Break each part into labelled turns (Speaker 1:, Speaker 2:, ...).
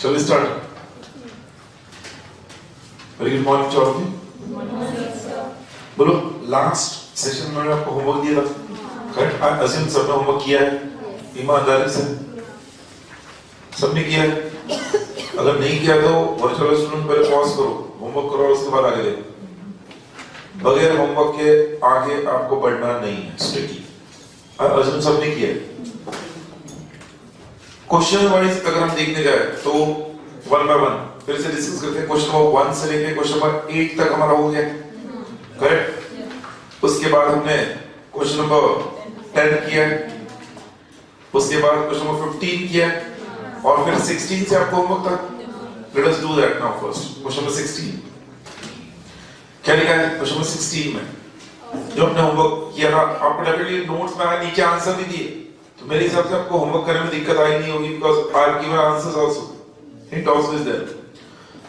Speaker 1: Shall we start? Very good morning to all of you. बोलो last session में आपको homework दिया था, करेक्ट? अजीम सबने होमवर्क किया है ईमानदारी से, सबने किया है? अगर नहीं किया तो वर्चुअल स्टूडेंट पहले पॉज करो, होमवर्क करो और उसके बाद आगे देखो। बगैर होमवर्क के आगे आपको बढ़ना नहीं है स्ट्रिक्टली। अजीम सबने किया है। क्वेश्चन वाइज अगर हम देखने जाए तो वन बाय वन फिर से डिस्कस करते हैं। क्वेश्चन नंबर 1 से लेके क्वेश्चन नंबर 8 तक हमारा हो गया, करेक्ट? उसके बाद हमने क्वेश्चन नंबर 10 किया, उसके बाद क्वेश्चन नंबर 15 किया और फिर 16 से आपको होमवर्क था। Let us do that now first. Question number 16 क्या लिखा है? क्वेश्चन नंबर 16 में जो हमने होमवर्क किया था, आपको डेफिनेटली नोट्स में आया, नीचे आंसर भी दिए, तो मेरे हिसाब से आपको होमवर्क करने में दिक्कत आई नहीं होगी, because I have given answers also. Hint also is there.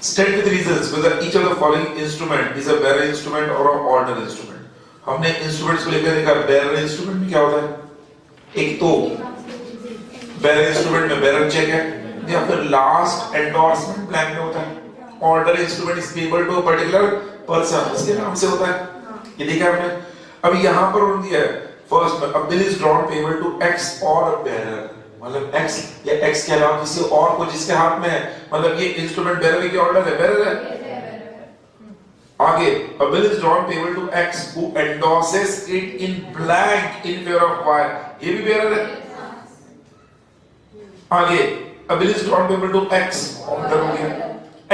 Speaker 1: State with reasons whether each of the following instrument is a bearer instrument or a order instrument. हमने instruments को लेकर देखा, bearer instrument में क्या होता है? एक तो bearer instrument में bearer check है, या फिर last endorsement blank में होता है। Order instrument is payable to a particular person, उसके नाम से होता है। ये देखा हमने। अभी यहाँ पर उन्होंने दिया है first में a bill is drawn payable to X or a bearer, मतलब X या X के अलावा किसी और को जिसके हाथ में है, मतलब ये इंस्ट्रूमेंट बेरर की ऑर्डर है, बेरर है। आगे a bill is drawn payable to X who endorses it in blank in favor of Y, ये भी बेरर है। आगे a bill is drawn payable to X, order हो गया,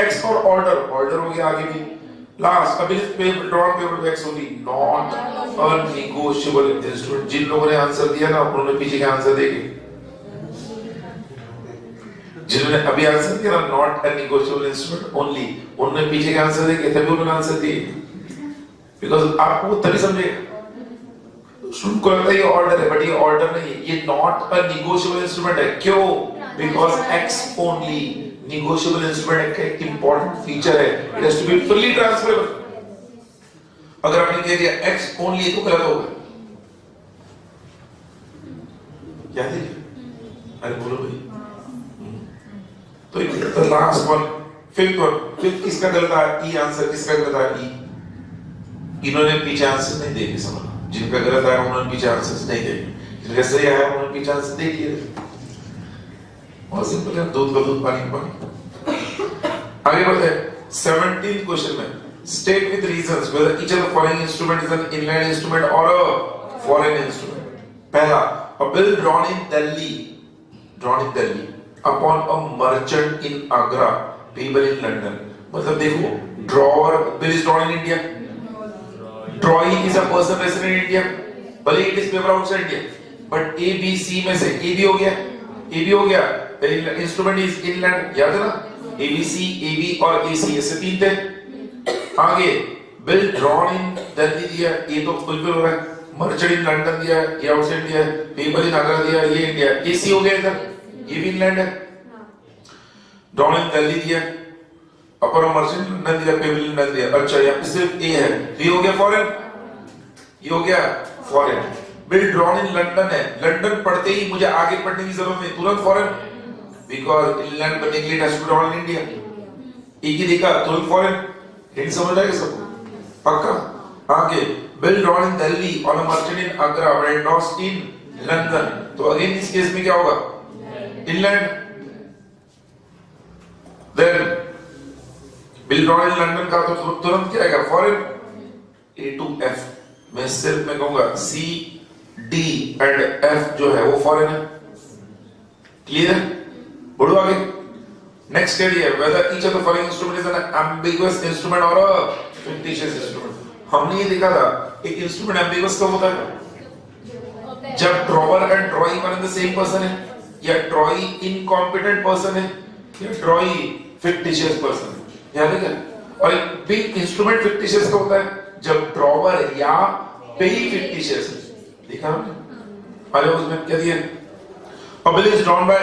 Speaker 1: X और ऑर्डर, ऑर्डर हो गया। आगे भी last a bill is drawn payable to X only, not a negotiable instrument। जिन लोगों ने आंसर दिया ना, उन्होंने पीछे का आंसर देखे, जिन्होंने अभी आंसर दिया ना not a negotiable instrument only, उन्होंने पीछे के आंसर देखे तभी उन्होंने आंसर दिए, बिकॉज़ आपको तभी समझेगा। स्टूडेंट को लगता है ये ऑर्डर है, बट ये ऑर्डर नहीं है, ये नॉट अ नेगोशिएबल इंस्ट्रूमेंट है। क्यों? Because x only negotiable instrument का एक इंपॉर्टेंट फीचर है, it has to be fully transferable. अगर आपने कह दिया एक्स ओनली तो गलत होगा। क्या थी? अरे बोलो भाई। तो लास्ट वन, फिफ्थ किसका गलत है? ई आंसर किसका गलत है? ई। इन्होंने पीछे आंसर नहीं देखे, समझ, जिनका गलत आया उन्होंने पीछे आंसर नहीं देखे, जिनका सही आया उन्होंने पीछे आंसर दे दिए। बहुत सिंपल है, दूध का दूध पानी का पानी। आगे बढ़ते हैं 17th क्वेश्चन में। State with reasons whether each of the following instrument is an inland instrument और अ फॉरेन इंस्ट्रूमेंट। पहला, अ bill drawn in Delhi upon a merchant in Agra payable in London। मतलब देखो, drawer bill is drawn in India, drawee is a person resident in India, भले it is paper outside India, but A B C में से A भी हो गया, instrument is inland, याद है ना? A B C, A B और A C ऐसे तीन थे। आगे bill drawn in Delhi दिया, ये तो बिल्कुल हो रहा है। merchant in London दिया, ये outside India है। payable in Agra दिया, ये India, A C हो गया इधर, ये भी इंग्लैंड है। ड्रॉन इन दिल्ली दिया, अपर मर्चेंट लंदन दिया, पेबल इन लंदन दिया। अच्छा, यहाँ पे सिर्फ ए है, तो ये हो गया फॉरेन, ये हो गया foreign. Bill drawn in London है, लंदन पढ़ते ही मुझे आगे पढ़ने की जरूरत नहीं, तुरंत फॉरेन, बिकॉज इंग्लैंड बनने के लिए has to drawn in India. एक ही देखा तुरंत फॉरेन। हिंट समझ आएगा सबको? पक्का? आगे bill drawn in Delhi on a merchant इन आगरा और एंडोर्स्ड इन लंदन, तो अगेन इस केस में क्या होगा? Inland. Then bill drawn in London का तो तुरंत क्या आएगा? Foreign। A to F मैं सिर्फ मैं कहूँगा C, D and F जो है वो foreign है। Clear है? बढ़ो आगे। Next क्या दिया? Whether each of the following instrument is an ambiguous instrument or a fictitious instrument। हमने ये देखा था, एक instrument ambiguous कब होता है? जब drawer and drawee one and the same person है, या ड्रॉई इनकॉम्पिटेंट पर्सन है, या ड्रॉई फिक्टिशियस पर्सन है। याद है क्या? और एक बिग इंस्ट्रूमेंट फिक्टिशियस का होता है जब ड्रॉवर या पेई फिक्टिशियस है। देखा हमने? अरे उसमें क्या दिया? A bill is drawn by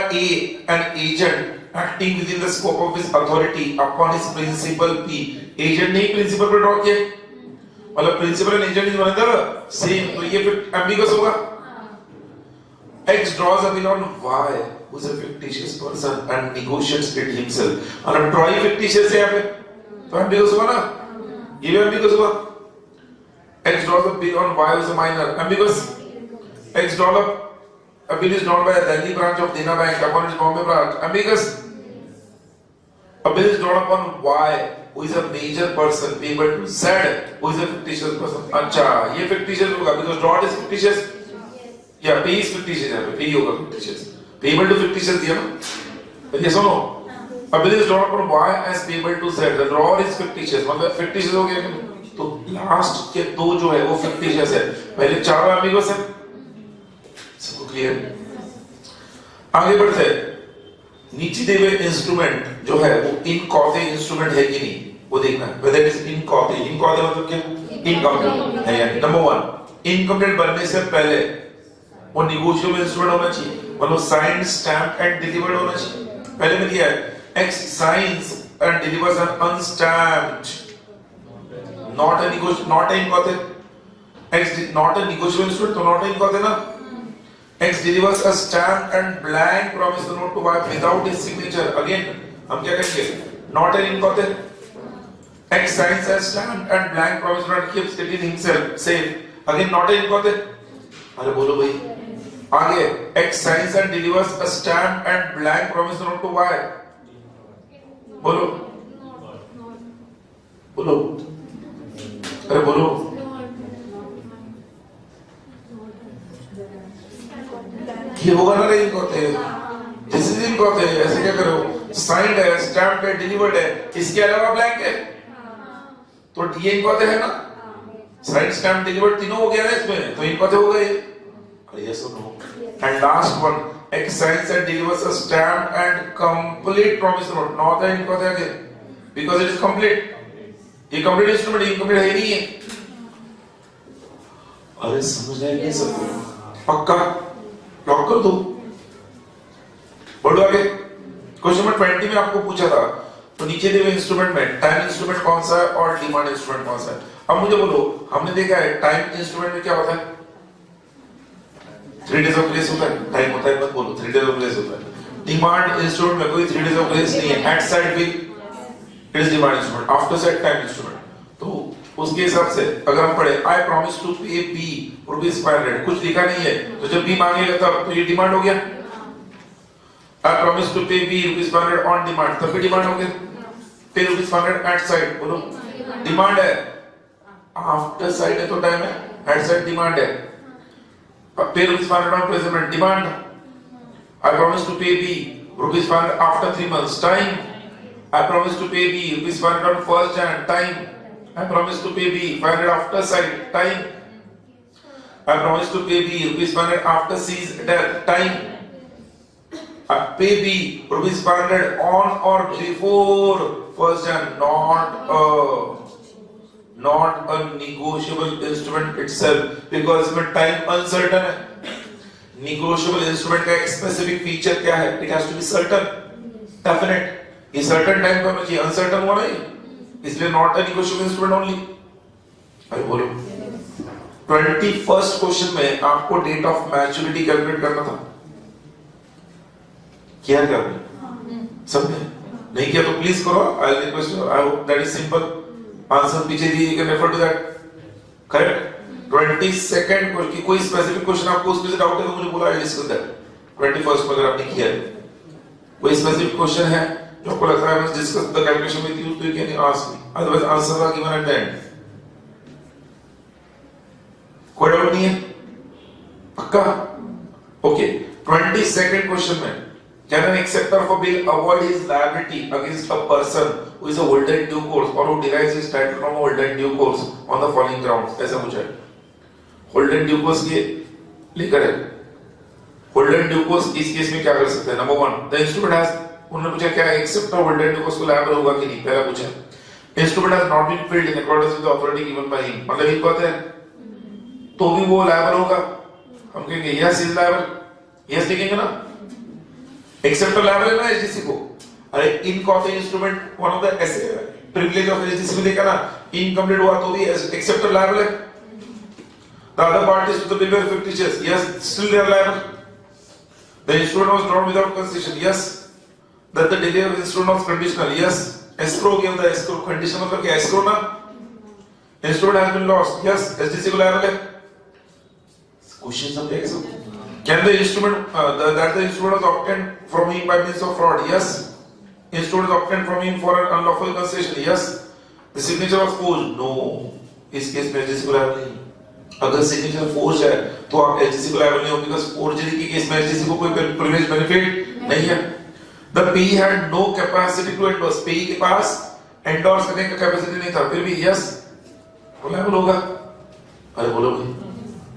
Speaker 1: an agent acting within the scope of his authority upon his principal P। Agent ने प्रिंसिपल पर ड्रॉ किया, मतलब principal and agent is one and the same, तो ये फिर एम्बिगस होगा। X draws a bill on Y, who is a fictitious person and negotiates it himself. और draw ही fictitious है यहाँ पे, तो ambiguous हुआ ना? ये भी ambiguous हुआ. X draws a bill on Y, who is a minor. Ambiguous. X draws a bill is drawn by a Delhi branch of Dena Bank upon its Bombay branch. Ambiguous. A bill is drawn upon Y, who is a major person, payable to Z, who is a fictitious person. अच्छा, ये fictitious होगा because drawn is fictitious. Yeah, pay is fictitious यहाँ पे, pay होगा fictitious. Payable to fictitious दिया ना? Yes or no? A bill is drawn upon Y as payable to Z. The drawer is fictitious. मतलब fictitious हो गया कि तो last के दो जो है वो fictitious है. पहले चारों ambiguous है. सबको clear? आगे बढ़ते हैं. नीचे दिए हुए इंस्ट्रूमेंट जो है वो इनकॉते इंस्ट्रूमेंट है कि नहीं वो देखना है. whether it is इनकॉते मतलब क्या? इनकम्प्लीट है यानी नंबर 1 इनकम्प्लीट बनने से पहले वो निगोशिएबल इंस्ट्रूमेंट होना चाहिए, मतलब साइंड स्टैम्प एंड डिलीवर्ड होना चाहिए. पहले में दिया है X signs and delivers an unstamped, not a इनकॉते. X not a negotiable instrument तो not a इनकॉते ना. X delivers a stamped and blank promissory note to Y without his signature. Again, हम क्या करेंगे? Not an incote. X signs a stamped and blank promissory note, keeps it in himself safe. Again, not an incote. अरे बोलो भाई. आगे X signs and delivers a stamped and blank promissory note to Y. बोलो. बोलो. अरे बोलो. ये होगा ना नहीं कहते जैसे दिन कहते हैं ऐसे क्या करो साइंड है स्टैम्प है डिलीवर्ड है इसके अलावा ब्लैंक है तो ये कहते हैं ना साइंड स्टैम्प डिलीवर्ड तीनों हो गया ना इसमें तो इन कहते हो गए. यस और no. And last one X signs and delivers a stamp and complete promissory note. Not है इन कहते हैं because it is complete. ये complete इंस्ट्रूमेंट इनकम्प्लीट है नहीं है. अरे समझ नहीं सकते पक्का लॉक कर दो. बढ़ो आगे. क्वेश्चन नंबर 20 में आपको पूछा था तो नीचे दिए हुए इंस्ट्रूमेंट में टाइम इंस्ट्रूमेंट कौन सा है और डिमांड इंस्ट्रूमेंट कौन सा है. अब मुझे बोलो हमने देखा है टाइम इंस्ट्रूमेंट में क्या होता है 3 days of grace होता है. टाइम होता है मत बोलो 3 days of grace होता है. डिमांड इंस्ट्रूमेंट में कोई 3 days of grace नहीं है. एट साइड भी it is demand instrument, after side time instrument. तो उसके हिसाब से अगर हम पढ़े आई प्रॉमिस टू पे बी ₹500 कुछ लिखा नहीं है तो जब बी मांगेगा तब तो ये डिमांड हो गया. आई promise to pay B ₹500 on demand तब भी डिमांड हो गया. पे ₹500 एट साइड बोलो डिमांड है. आफ्टर साइड है तो टाइम है. एट साइड डिमांड है. Pay ₹500 on present demand. I promise to pay B ₹500 after 3 months time. I promise to pay B ₹500 on 1st Jan time. I promise to pay B 500 after side time. I promise to pay B ₹500 after C's death time. I pay B ₹500 on or before 1st Jan. Not a negotiable instrument itself because इसमें time uncertain है. Negotiable instrument का एक specific feature क्या है? It has to be certain, definite. ये certain time का चाहिए, uncertain हुआ नहीं. इसलिए not a negotiable instrument only. अरे बोलो 21st क्वेश्चन में आपको डेट ऑफ मैच्योरिटी कैलकुलेट करना था. किया क्या सबने? नहीं किया तो प्लीज करो. I request you. I hope that is simple. Answer पीछे दिए you can refer to that. Correct. 22nd question कोई स्पेसिफिक क्वेश्चन आपको उसमें से डाउट है तो मुझे बोला आई डिस्कस दैट. 21st में अगर आपने किया है कोई स्पेसिफिक क्वेश्चन है जो आपको लगता है मैं discuss the calculation with you तो you can ask me. Otherwise answer are given at the end. कोई डाउट नहीं है पक्का? ओके. 22nd क्वेश्चन में can an acceptor of a bill avoid his liability against a person who is a holder in due course और who derives his title from a holder in due course on the following grounds. ऐसा पूछा है. Holder in due course के लेकर है. Holder in due course इस case में क्या कर सकते हैं? नंबर 1 द इंस्ट्रूमेंट हैज उन्होंने पूछा क्या acceptor holder in due course को लायबल होगा कि नहीं. पहला पूछा instrument has not been filled in accordance with the authority given by him. मतलब ये कहते हैं तो भी वो लायबल होगा. हम कहेंगे यस इज लायबल. यस लिखेंगे ना. एक्सेप्टर लायबल है ना एचडीसी को. अरे inchoate instrument one of the privilege of HDC में देखा ना इनकम्प्लीट हुआ तो भी एक्सेप्टर लायबल है. The other parties to the bill were fictitious. Yes still they are liable. The instrument was drawn without concession. Yes. That the delay of instrument was conditional. Yes. Escrow क्या होता है? Escrow condition मतलब क्या? Escrow ना? Instrument has been lost. Yes. SDC को liable है. Question समझेगा सब? Can the instrument that the instrument was obtained from him by means of fraud? Yes. Instrument was obtained from him for an unlawful concession. Yes. The signature was forged. No. इस case में SDC को liable नहीं. अगर signature forge है तो आप HDC को liable नहीं हो, बिकॉज़ फोर्जरी की केस में एचडीसी को कोई प्रिविलेज बेनिफिट नहीं है. The payee had no capacity to endorse. Payee के पास एंडोर्स करने का कैपेसिटी नहीं था, फिर भी यस वो लायबल होगा. अरे बोलो भाई,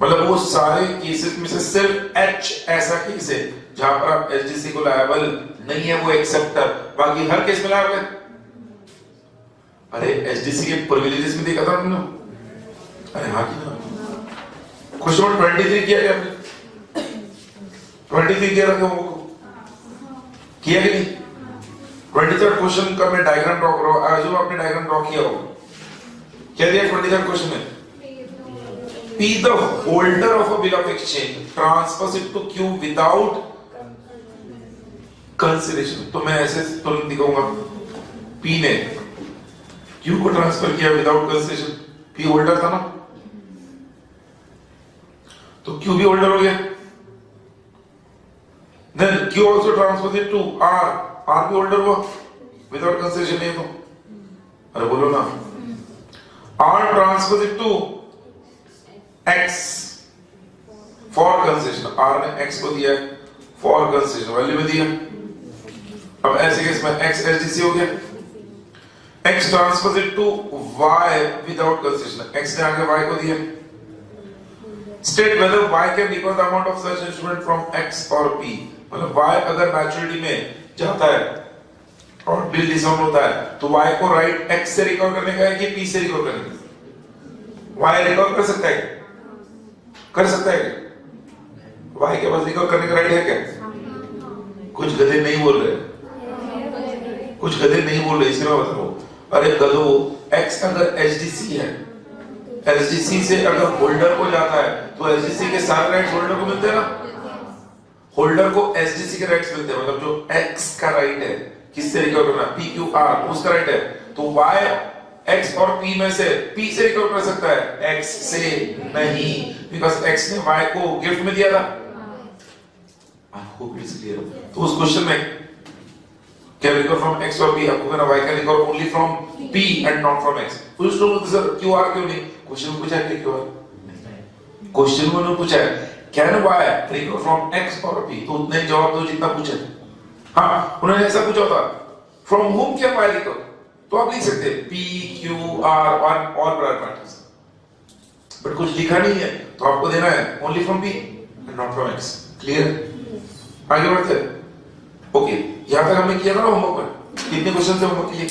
Speaker 1: मतलब वो सारे केसेस में से सिर्फ एच ऐसा केस है जहां पर आप एचडीसी को लायबल नहीं है, वो एक्सेप्टर, बाकी हर केस में लायबल है. अरे एचडीसी के प्रिविलेजेस में देखा था हमने. अरे हाँ की ना, क्वेश्चन 23 किया क्या आपने? 23 किया था क्यों किया कि नहीं? 23rd क्वेश्चन का मैं डायग्राम ड्रॉ करो. आज जो आपने डायग्राम ड्रॉ किया होगा, क्या दिया 23rd क्वेश्चन में? P the holder of a bill of exchange transfers it to Q without consideration. तो मैं ऐसे तुरंत दिखाऊंगा. P ने Q को ट्रांसफर किया विदाउट कंसिडरेशन. P होल्डर था ना, तो Q भी होल्डर हो गया. Then Q also transfers it to R. R भी होल्डर हुआ विदाउट कंसिडरेशन. नहीं तो अरे बोलो ना. R transfers it to X for concession. R ने X को दिया for concession, वैल्यू में दिया. अब ऐसे केस में X SDC हो गया. X transfers it to Y without concession. X ने आगे Y को दिया. State whether Y can recover the amount of such instrument from X or P. मतलब Y अगर मैच्योरिटी में जाता है और बिल डिसऑन होता है तो Y को राइट X से रिकवर करने का है कि P से रिकवर करने का? Y रिकवर कर सकता है, कर सकता है क्या? Y के पास रिकवर करने का राइट है क्या? कुछ गधे नहीं बोल रहे, कुछ गधे नहीं बोल रहे, इसलिए मैं बता रहा हूँ. अरे गधो, X अगर HDC है, एचडीसी से अगर होल्डर को जाता है तो एचडीसी के सारे राइट्स होल्डर को मिलते हैं ना. होल्डर को एचडीसी के राइट्स मिलते हैं, मतलब जो एक्स का राइट है किससे रिकवर करना, पी क्यू आर, उसका राइट है. तो वाई एक्स और पी में से पी से रिकवर कर सकता है, एक्स से नहीं, बिकॉज एक्स ने वाई को गिफ्ट में दिया था. आई होप इट्स क्लियर. तो उस क्वेश्चन में can recover from X or P, आपको कहना Y can recover only from P and not from X. कुछ लोग सर QR क्यों नहीं? क्वेश्चन में पूछा है QR. क्वेश्चन में उन्होंने पूछा है can Y recover from X or P, तो उतने ही जवाब दो जितना पूछा. हाँ, उन्होंने ऐसा पूछा होता from whom can Y recover, तो आप लिख सकते हैं P, Q, R और all prior parties. बट कुछ लिखा नहीं है तो आपको देना है only from P and not from X. Clear? आगे बढ़ते हैं. ओके, यहां तक हमने किया था ना होमवर्क में. कितने क्वेश्चन थे होमवर्क के लिए?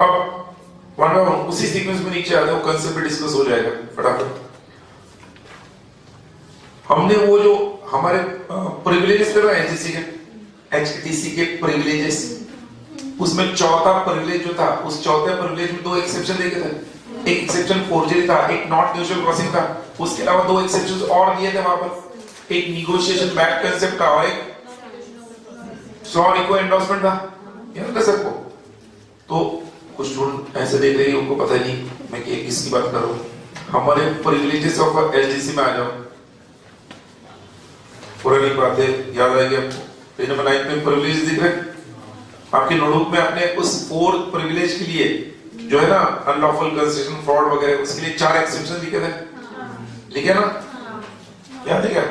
Speaker 1: अब वन बाय वन उसी सीक्वेंस में नीचे आते हैं, वो कंसेप्ट पे डिस्कस हो जाएगा फटाफट. हमने वो जो हमारे प्रिविलेजेस थे ना एचडीसी के, एचडीसी के प्रिविलेजेस, उसमें चौथा प्रिविलेज जो था, उस चौथे प्रिविलेज में दो एक्सेप्शन देखे थे. एक एक्सेप्शन फोर्जरी था, एक नॉट म्यूचुअल क्रॉसिंग था. उसके अलावा दो एक्सेप्शंस और दिए थे वहां पर. एक निगोशिएशन बैक कंसेप्ट था और एक सॉरी को एंडोर्समेंट था. याद कर सबको? तो कुछ स्टूडेंट ऐसे देख रहे हैं उनको पता नहीं मैं किसकी बात कर रहा हूँ. हमारे प्रिविलेजेस ऑफ एचडीसी में आ जाओ. पुरानी बातें याद आएगी आपको. पेज नंबर 9 पे प्रिविलेज दिख रहे हैं आपकी नोटबुक में. आपने उस 4th प्रिविलेज के लिए जो है ना अनलॉफुल कंसेशन, फ्रॉड वगैरह, उसके लिए 4 एक्सेप्शन लिखे थे. लिखे ना? याद है क्या?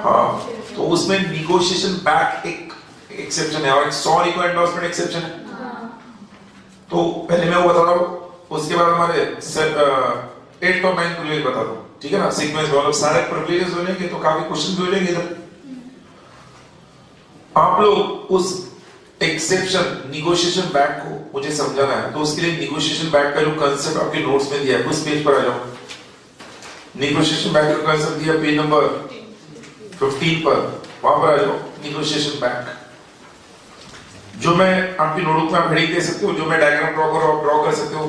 Speaker 1: हाँ, तो उसमें निगोशिएशन बैक एक एक्सेप्शन है और एक सॉरी को एंडोर्समेंट एक्सेप्शन है. तो पहले मैं वो बता रहा हूं, उसके बाद हमारे 8th और 9th प्रिविलेज बता दो. ठीक है ना? सीक्वेंस में सारे प्रिविलेजेस हो जाएंगे तो काफी क्वेश्चन भी हो जाएंगे इधर. आप लोग उस एक्सेप्शन निगोशिएशन बैक को मुझे समझाना है, तो उसके लिए निगोशिएशन बैक का जो कांसेप्ट आपके नोट्स में दिया है उस पेज पर आ जाओ. निगोशिएशन बैक का कांसेप्ट दिया पेज नंबर 15 पर, वहां पर आ जाओ. निगोशिएशन बैक जो मैं आपकी नोटबुक में आप हेडिंग दे सकते हो, जो मैं डायग्राम ड्रॉ करो आप ड्रॉ कर सकते हो,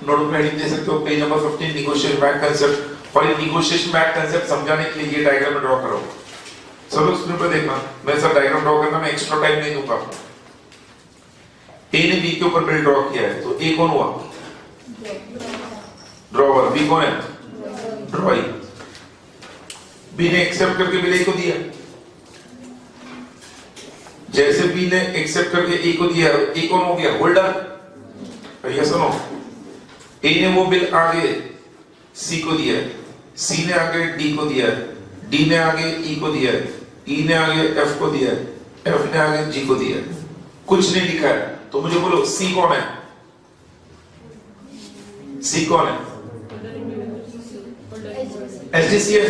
Speaker 1: नोटबुक में हेडिंग दे सकते हो page number 15 negotiation back concept. और ये निगोशिएशन बैक कांसेप्ट समझाने के लिए ये डायग्राम में ड्रॉ करो. सब लोग स्क्रीन पर देखना, मैं सब डायग्राम ड्रॉ करना, मैं एक्स्ट्रा टाइम नहीं दूंगा। ए ने बी के ऊपर बिल ड्रॉ किया है, तो ए कौन हुआ? ड्रॉवर। बी कौन है? ड्रॉई। बी ने एक्सेप्ट करके बिल ए को दिया। जैसे बी ने एक्सेप्ट करके ए को दिया, ए कौन हो गया? होल्डर। भैया सुनो, ए ने वो बिल आगे सी को दिया, सी ने आगे डी को दिया, डी ने आगे ई को दिया, ई ने आगे एफ को दिया, एफ ने आगे जी को दिया। कुछ नहीं लिखा है, तो मुझे बोलो सी कौन है? सी कौन है? एसडीसी है।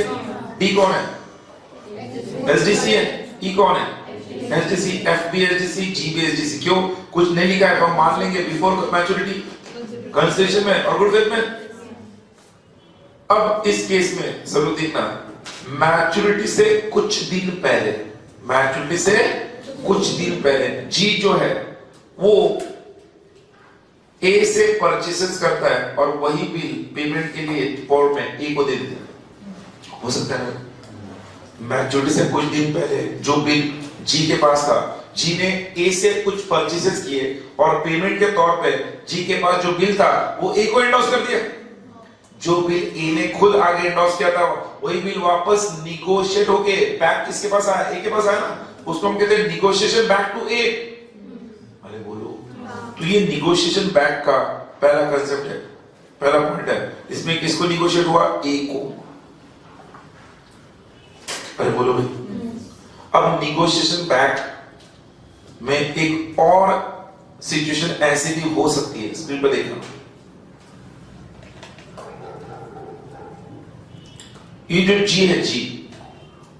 Speaker 1: डी कौन है? एसडीसी है। ई कौन है? एसडीसी। एफ भी एसडीसी, जी भी एसडीसी। क्यों? कुछ नहीं लिखा है तो हम मान लेंगे बिफोर मैच्योरिटी, कंसिडरेशन में और गुड फेथ में। अब इस केस में सब लोग देखना, मैच्योरिटी से कुछ दिन पहले, मैच्योरिटी से कुछ दिन पहले जी जो है वो ए से परचेसेस करता है और वही बिल पेमेंट के लिए फॉर्म में ए को दे देता है। हो सकता है मैच्योरिटी से कुछ दिन पहले जो बिल जी के पास था, जी ने ए से कुछ परचेसेस किए और पेमेंट के तौर पे जी के पास जो बिल था वो ए को एंडोर्स कर दिया। जो बिल ए ने खुद आगे एंडोर्स किया था वही बिल वापस निगोशिएट होके बैक किसके पास आया? ए के पास आया ना। उसको हम कहते हैं निगोशिएशन बैक टू ए। अरे बोलो, तो ये निगोशिएशन बैक का पहला कांसेप्ट है, पहला पॉइंट है। इसमें किसको निगोशिएट हुआ? ए को। अरे बोलो भाई, अब निगोशिएशन बैक में एक और सिचुएशन ऐसी भी हो सकती है, स्क्रीन पर देखना। ये जो जी है, जी,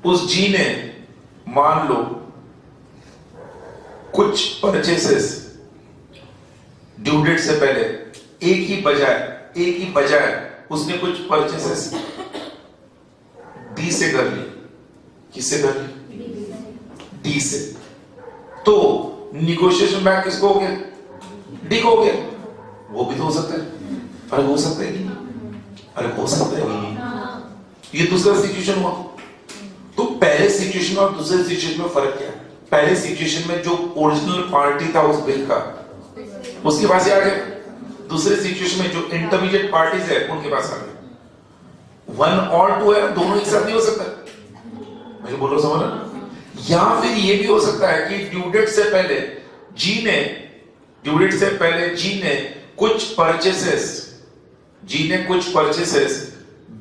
Speaker 1: उस जी ने मान लो कुछ परचेसेस ड्यू डेट से पहले एक ही बजाय उसने कुछ परचेसेस डी से कर ली। किससे कर ली? डी से। तो निगोशिएशन बैक किसको हो गया? डी को हो गया। वो भी तो हो सकता है। अरे हो सकता है कि नहीं? अरे हो सकता है कि नहीं? ये दूसरा सिचुएशन हुआ। तो पहले सिचुएशन और दूसरे सिचुएशन में फर्क क्या है? पहले सिचुएशन में जो ओरिजिनल पार्टी था उस बिल का, उसके पास ही आ गया। दूसरे सिचुएशन में जो इंटरमीडिएट पार्टीज है उनके पास आ गया। 1 और 2 है, दोनों एक साथ नहीं हो सकता। मैं बोल रहा समझ रहा? या फिर ये भी हो सकता है कि ड्यू डेट से पहले जी ने कुछ परचेसेस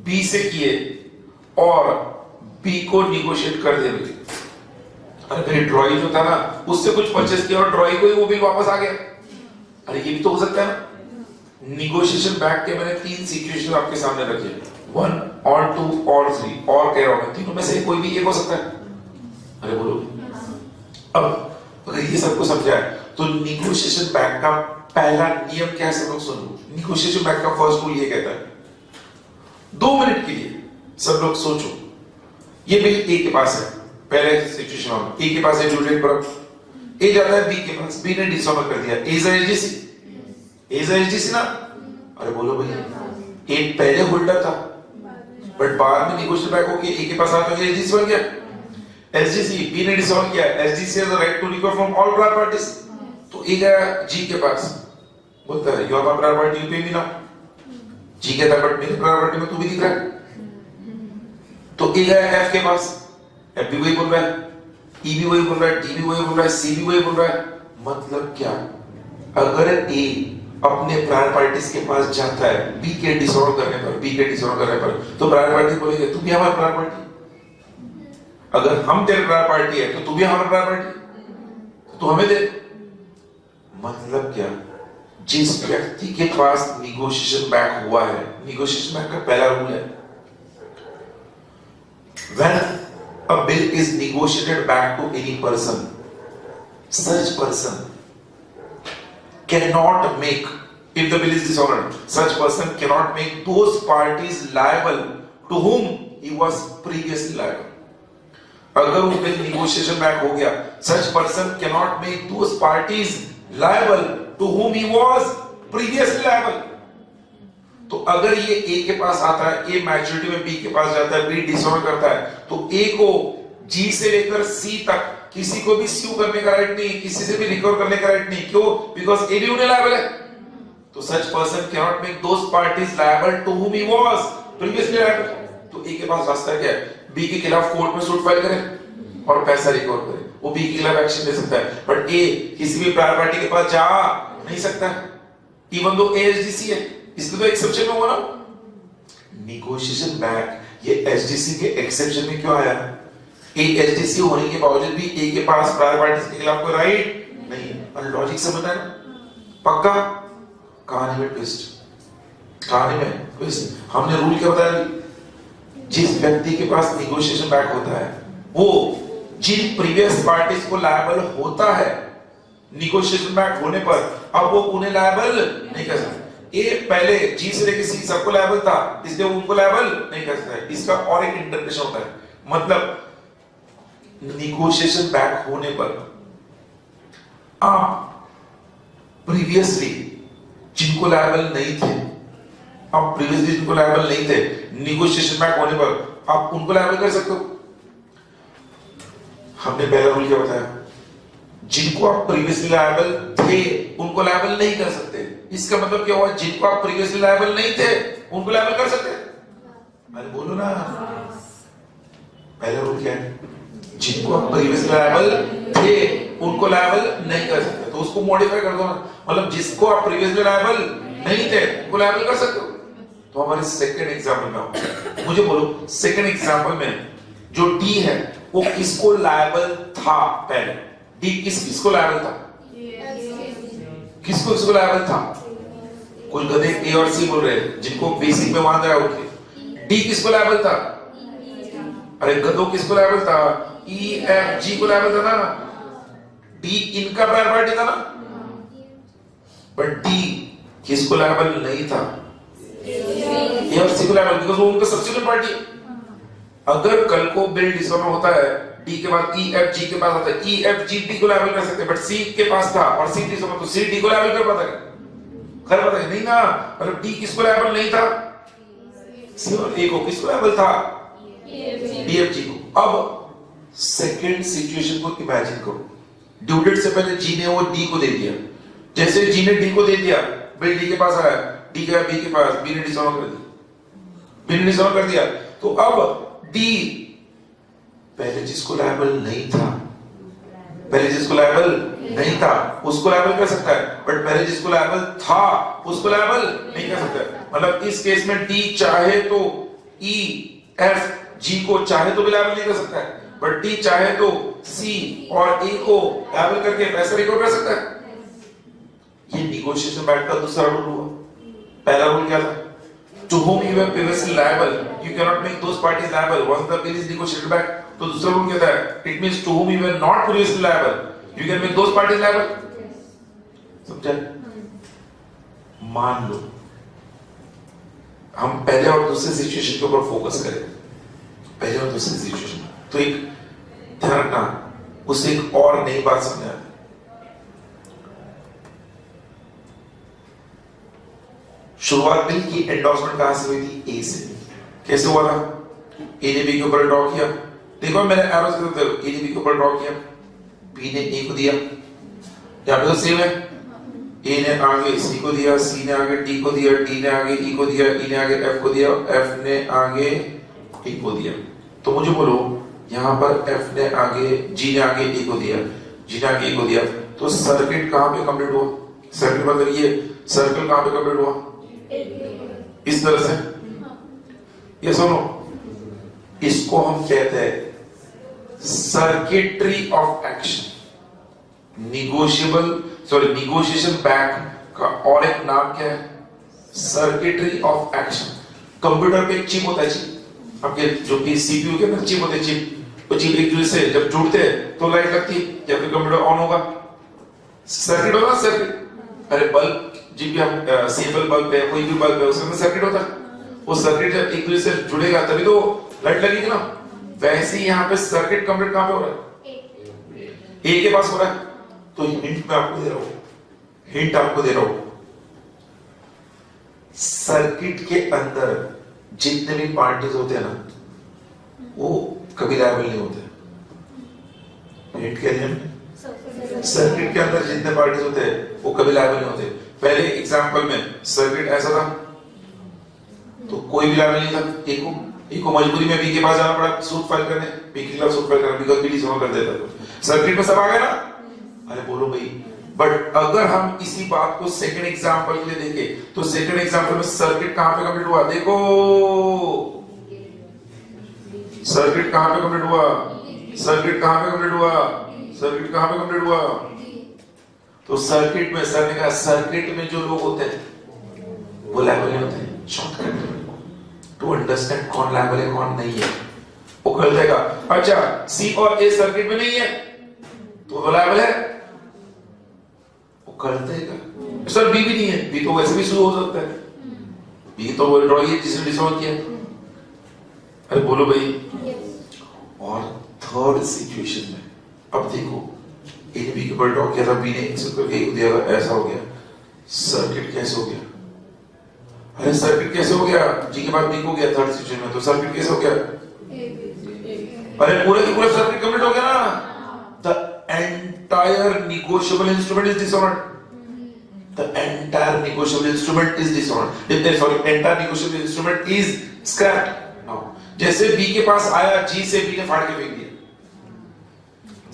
Speaker 1: बी से किए और बी को निगोशिएट कर दिया। अरे मेरी ड्रॉई जो था ना उससे कुछ परचेस किया और ड्रॉई को ही वो बिल वापस आ गया। अरे ये भी तो हो सकता है ना। निगोशिएशन बैक के मैंने 3 सिचुएशन आपके सामने रखे, 1 और 2 और 3, और कह रहा हूं तीनों में से कोई भी एक हो सकता है। अरे बोलो, अब अगर ये सबको समझा है तो निगोशिएशन बैक का पहला नियम क्या है सब लोग सुनो। निगोशिएशन बैक का फर्स्ट रूल ये कहता है, 2 मिनट के लिए सब लोग सोचो, ये बिल ए के पास है। पहले सिचुएशन में ए के पास है ड्यू डेट पर, ए जाता है बी के पास, बी ने डिसऑनर कर दिया। ए इज एसडीसी ना। अरे बोलो भैया, ए पहले होल्डर था बट बाद में निगोशिएट बैक होके ए के पास आता है, एसडीसी बन गया। एसडीसी, बी ने डिसऑनर किया, SDC has the right to recover from all prior parties. तो ए गया जी के पास, बोलता है you are my prior party, you pay me now. जी कहता है बट मेरे प्रायर पार्टी में तू भी दिख रहा है। तो ए गया एफ के पास, एफ भी वही बोल रहा है, ई भी वही बोल रहा है, डी भी वही बोल रहा है, सी भी वही बोल रहा है। मतलब क्या? अगर ए अपने प्रायर पार्टीज के पास जाता है बी के डिसऑर्डर करने पर, तो प्रायर पार्टी बोलेंगे तू भी हमारा प्रायर पार्टी। अगर हम तेरे प्रायर पार्टी है तो तू भी हमारा प्रायर पार्टी, तो हमें दे। मतलब क्या? जिस व्यक्ति के पास निगोशिएशन बैक हुआ है, निगोशिएशन बैक का पहला रूल है, when a bill is negotiated back to any person, such person cannot make, if the bill is dishonored, such person cannot make those parties liable to whom he was previously liable. अगर वो bill negotiation back हो गया, such person cannot make those parties liable to whom he was previously liable. तो अगर ये ए के पास आता है, ए मैच्योरिटी में बी के पास जाता है, बी डिसऑनर करता है, तो ए को जी से लेकर सी तक किसी को भी स्यू करने का राइट नहीं, किसी से भी रिकवर करने का राइट नहीं। क्यों? बिकॉज ए भी उन्हें लायबल है। तो such person can not make those parties liable to whom he was previously liable. तो ए के पास रास्ता क्या है? बी के खिलाफ कोर्ट में सूट फाइल करे और पैसा रिकवर करे, वो बी के खिलाफ एक्शन ले सकता है। बट ए किसी भी प्रायर पार्टी के पास जा नहीं सकता, इवन दो एएसडीसी है। इसलिए तो एक्सेप्शन में हुआ ना नेगोशिएशन बैक। ये एसडीसी के एक्सेप्शन में क्यों आया? एएसडीसी होने के बावजूद भी ए के पास प्रायर पार्टी के खिलाफ कोई राइट नहीं है। और लॉजिक समझना है पक्का? कहानी में ट्विस्ट, कहानी में ट्विस्ट। हमने रूल क्या बताया? जिस व्यक्ति के पास नेगोशिएशन बैक होता है वो जिन प्रीवियस पार्टीज को लायबल होता है नेगोशिएशन बैक होने पर, अब वो उन्हें लायबल नहीं कर सकता। ए पहले जी से लेकर सी सबको लायबल था, इसलिए वो उनको लायबल नहीं कर सकता है। इसका और एक इंटरप्रिटेशन होता है, मतलब नेगोशिएशन बैक होने पर आप प्रीवियसली जिनको लायबल नहीं थे, आप प्रीवियसली जिनको लायबल नहीं थे, नेगोशिएशन बैक होने पर आप उनको लायबल कर सकते हो। हमने पहला रूल क्या बताया? जिनको आप प्रीवियसली लायबल थे उनको लायबल नहीं कर सकते। इसका मतलब क्या हुआ? जिनको आप प्रीवियसली लायबल नहीं थे उनको लायबल कर सकते। अरे बोलो ना, पहला रूल क्या है? जिनको आप प्रीवियसली लायबल थे उनको लायबल नहीं कर सकते। तो उसको मॉडिफाई कर दो ना, मतलब जिसको आप प्रीवियसली लायबल नहीं थे उनको लायबल कर सकते हो। तो हमारे सेकंड एग्जांपल में मुझे बोलो, सेकंड एग्जांपल में जो डी है वो किसको लायबल था? पहले डी किसको लायबल था? किसको लायबल था? कुछ गधे ए और सी बोल रहे हैं जिनको बेसिक में मान रहा है उनके। डी किसको लायबल था? अरे गधों किसको लायबल था? ई एफ जी को लायबल था ना। डी इनका प्रायर पार्टी था ना। बट डी किसको लायबल नहीं था? ए और सी को लायबल, बिकॉज़ वो उनका सब्सिक्वेंट पार्टी है। अगर कल को बिल डिसऑर्डर होता है, डी के बाद ई एफ जी के पास आता है, ई एफ जी डी को लायबल कर सकते हैं, बट सी के पास था और सी डिसऑर्डर, तो सी डी को लायबल कर पाता है? कर पाता है नहीं ना। मतलब डी किसको लायबल नहीं था? सी और ए को। किसको लायबल था? डी एफ जी को। अब सेकंड सिचुएशन को इमेजिन करो। ड्यू डेट से पहले जी ने वो डी को दे दिया। जैसे जी ने डी को दे दिया, बिल डी के पास आया, डी गया बी के पास, बी ने डिसऑर्डर कर दिया, बी ने डिसऑर्डर कर दिया। तो अब डी पहले जिसको लायबल नहीं था, पहले जिसको लायबल नहीं था उसको लायबल कर सकता है, बट पहले जिसको लायबल था उसको लायबल नहीं कर सकता है। मतलब इस केस में डी चाहे तो ई एफ जी को चाहे तो भी लायबल नहीं कर सकता है, बट डी चाहे तो सी और ए को लायबल करके पैसा रिकवर कर सकता है। ये नेगोशिएशन बैक का दूसरा रूल हुआ। पहला रूल क्या था? To whom you were previously liable, you cannot make those parties liable once the bill is negotiated back. तो दूसरा रूल क्या था? It means to whom you were not previously liable, you can make those parties liable. समझा? मान लो हम पहले और दूसरे सिचुएशन के ऊपर फोकस करें, पहले और दूसरे सिचुएशन, तो एक ध्यान रखना, उससे एक और नई बात समझ आती। शुरुआत बिल की एंडोर्समेंट कहां से हुई थी? ए से। कैसे हुआ था? ए ने बी के ऊपर ड्रॉ किया, देखो मैंने एरोस के साथ ए ने बी के ऊपर ड्रॉ किया, बी ने ए को दिया, यहां पे तो सेम है। ए ने आगे सी को दिया, सी ने आगे डी को दिया, डी ने आगे ई को दिया, ई ने आगे एफ को दिया, एफ ने आगे टी को दिया। तो मुझे बोलो यहां पर एफ ने आगे जी ने आगे डी को दिया, जी ने आगे ई को दिया, तो सर्किट कहां पे कंप्लीट हुआ? सर्किट मतलब ये सर्कल कहां पे कंप्लीट हुआ? इस तरह से। ये सुनो, इसको हम कहते हैं circuitry of action. Negotiation back का और एक नाम क्या है? Circuitry of action. कंप्यूटर पे एक चिप होता है, चिप आपके जो कि सीपीयू के अंदर चिप होते हैं, चिप वो चिप एक दूसरे से जब जुड़ते हैं तो लाइट लगती है या फिर कंप्यूटर ऑन होगा, सर्किट होगा। सर्किट, अरे बल्ब जी भी हम सीएफएल बल्ब है, कोई भी बल्ब है, उसमें सर्किट होता है। वो सर्किट जब एक दूसरे से जुड़ेगा तभी तो लाइट लगेगी ना। वैसे ही यहाँ पे सर्किट कंप्लीट कहां पे हो रहा है? ए के पास हो रहा है। तो हिंट मैं आपको दे रहा हूं, हिंट आपको दे रहा हूं, सर्किट के अंदर जितने भी पार्टीज होते हैं ना वो कभी लायबल नहीं होते। हिंट क्या दिया? सर्किट के अंदर जितने पार्टीज होते हैं वो कभी लायबल नहीं होते। पहले एग्जांपल में सर्किट ऐसा था तो कोई भी लायबल नहीं था। एक को मजबूरी में बी के पास जाना पड़ा सूट फाइल करने, बी के खिलाफ सूट फाइल करना, बिकॉज़ बी डिसऑनर कर देता तो सर्किट में सब आ गया ना। अरे बोलो भाई, बट अगर हम इसी बात को सेकंड एग्जांपल के लिए देखें तो सेकंड एग्जांपल में सर्किट कहां पे कंप्लीट हुआ? देखो सर्किट कहां पे कंप्लीट हुआ? सर्किट कहां पे कंप्लीट हुआ? सर्किट कहां पे कंप्लीट हुआ? तो सर्किट में सर ने कहा सर्किट में जो लोग होते हैं वो लायबल नहीं होते। शॉर्टकट टू अंडरस्टैंड कौन लायबल है कौन नहीं है वो कर देगा। अच्छा सी और ए सर्किट में नहीं है तो वो लायबल है, वो कर देगा। सर बी भी नहीं है, बी तो वैसे भी शुरू हो सकता है, बी तो वो ड्रॉ है जिसने डिसऑन किया। अरे बोलो भाई। और थर्ड सिचुएशन में अब देखो ए ने बी के ऊपर ड्रॉ किया था, बी ने ए को दिया था, ऐसा हो गया। सर्किट कैसे हो गया? अरे सर्किट कैसे हो गया? जी के बाद बी को गया थर्ड सिचुएशन में, तो सर्किट कैसे हो गया? अरे पूरा की पूरा सर्किट कंप्लीट हो गया ना। The entire negotiable instrument is dishonoured. The entire negotiable instrument is dishonored. Entire negotiable instrument is scrapped. Now, जैसे B के पास आया, G से B ने फाड़ के फेंक दिया।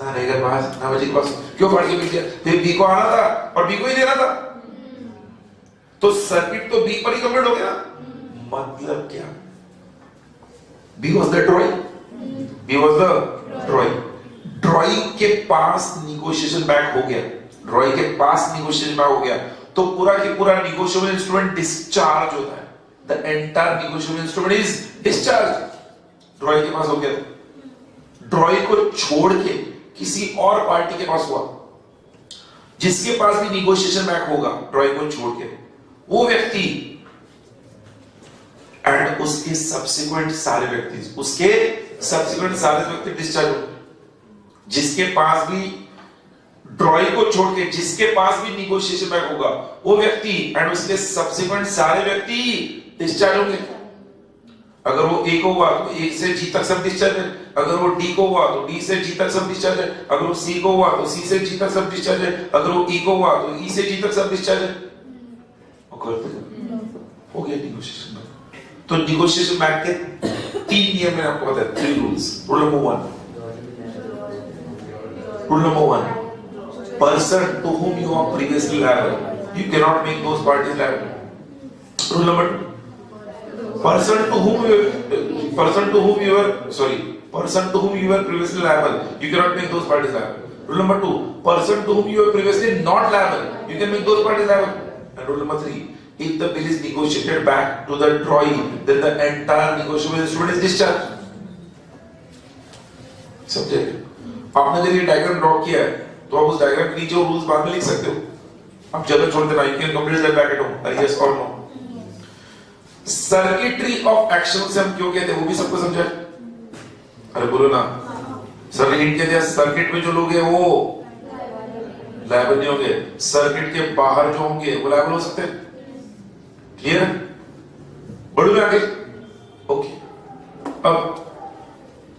Speaker 1: ना रहेगा पास, ना बची पास, क्यों फाड़ के फेंक दिया? फिर B को आना था और B को ही देना था। तो सर्किट तो B पर ही कंप्लीट हो गया। मतलब क्या? B was the drawing. B was the drawing. Drawing के पास negotiation back हो गया। ड्रॉइंग के पास निगोशिएशन हो गया तो पूरा के पूरा निगोशिएबल इंस्ट्रूमेंट डिस्चार्ज होता है। The entire negotiable instrument is discharge. Drawing के पास हो गया, ड्रॉइंग को छोड़ के किसी और पार्टी के पास हुआ जिसके पास भी निगोशिएशन बैक होगा ड्रॉइंग को छोड़ के, वो व्यक्ति एंड उसके सब्सिक्वेंट सारे व्यक्ति डिस्चार्ज हो। जिसके पास भी ड्रॉइंग को छोड़ के जिसके पास भी निगोशिएशन बैक होगा वो व्यक्ति एंड उसके सब्सिक्वेंट सारे व्यक्ति डिस्चार्ज होंगे। अगर वो ए को हुआ तो ए से जी तक सब डिस्चार्ज है, अगर वो डी को हुआ तो डी से जी तक सब डिस्चार्ज है, अगर वो सी को हुआ तो सी से जी तक सब डिस्चार्ज है, अगर वो ई को हुआ तो ई से जी तक सब डिस्चार्ज है। हो गया निगोशिएशन बैक। तो निगोशिएशन बैक के 3 नियम मैंने आपको बताया, 3 rules. Rule number 1, person to whom you are previously liable, you cannot make those parties liable. Rule number 2, person to whom you were previously liable, you cannot make those parties liable. Rule number 2, person to whom you were previously not liable, you can make those parties liable. And rule number 3, if the bill is negotiated back to the drawee, then the entire negotiable instrument is discharged. समझे? आपने जब ये diagram draw किया है तो आप उस diagram के नीचे रूल्स बाद में लिख सकते हो। आप जगह छोड़ देना, you can complete that back at home, yes और नो। सर्किटरी ऑफ एक्शन से हम क्यों कहते हैं वो भी सबको समझा? अरे बोलो ना। सर्किट कहते हैं सर्किट में जो लोग हैं वो लायबल नहीं होंगे, सर्किट के बाहर जो होंगे वो लायबल हो सकते हैं। क्लियर है? बढ़ू में आगे। ओके, अब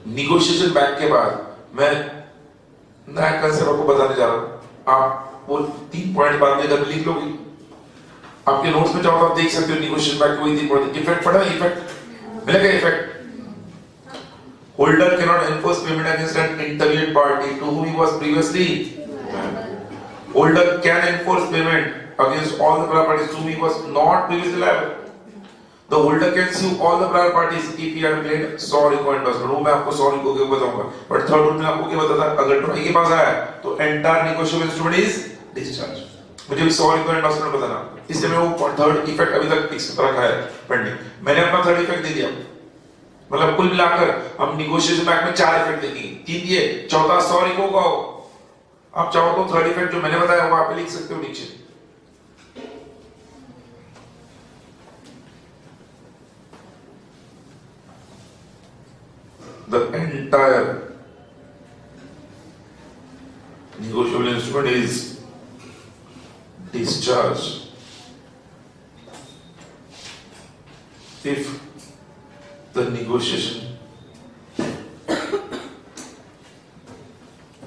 Speaker 1: निगोशिएशन बैक के बाद मैं नया कंसेप्ट आपको बताने जा रहा हूं। आप वो 3 पॉइंट बाद में अगर लिख लोगे आपके नोट्स में जाओ तो आप देख सकते हो निगोशिएशन बैक कोई 3 पॉइंट। इफेक्ट पढ़ा? इफेक्ट मिलेगा। Effect, holder can not enforce payment against an intermediate party to whom he was previously. Holder can enforce payment against all the prior parties to whom he was not previously liable. The holder can sue all the prior parties if he had made sorry को endorsement। वो मैं आपको sorry को क्यों बताऊंगा, but third rule में आपको क्या बताता है? अगर ड्रॉइंग के पास आया तो entire negotiable instrument is discharge। मुझे भी sorry को endorsement बताना, इसलिए मैं वो थर्ड इफेक्ट अभी तक एक्स्ट्रा रखा है पेंडिंग। मैंने अपना थर्ड इफेक्ट दे दिया, मतलब कुल मिलाकर हम negotiation बैक में 4 इफेक्ट देखेंगे, 3 दिए, चौथा sorry को होगा। आप चाहो तो थर्ड इफेक्ट जो मैंने बताया वो आप लिख सकते हो नीचे। The entire negotiable instrument is discharged if the negotiation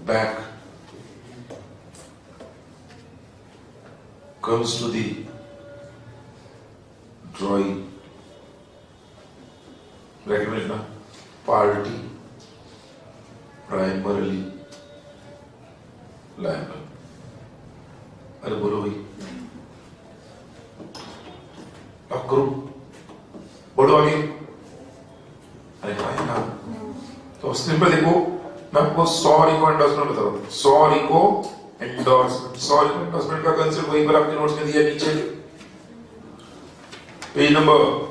Speaker 1: back comes to the drawing. Recognize ना? Party primarily liable. अरे बोलो भाई, अब करो, बोलो आगे। अरे हाँ ना, तो स्क्रीन पर देखो, मैं आपको सॉरी को एंडोर्समेंट बता रहा हूँ। सॉरी को एंडोर्समेंट का कंसेप्ट वहीं पर आपके नोट्स में दिया नीचे, पेज नंबर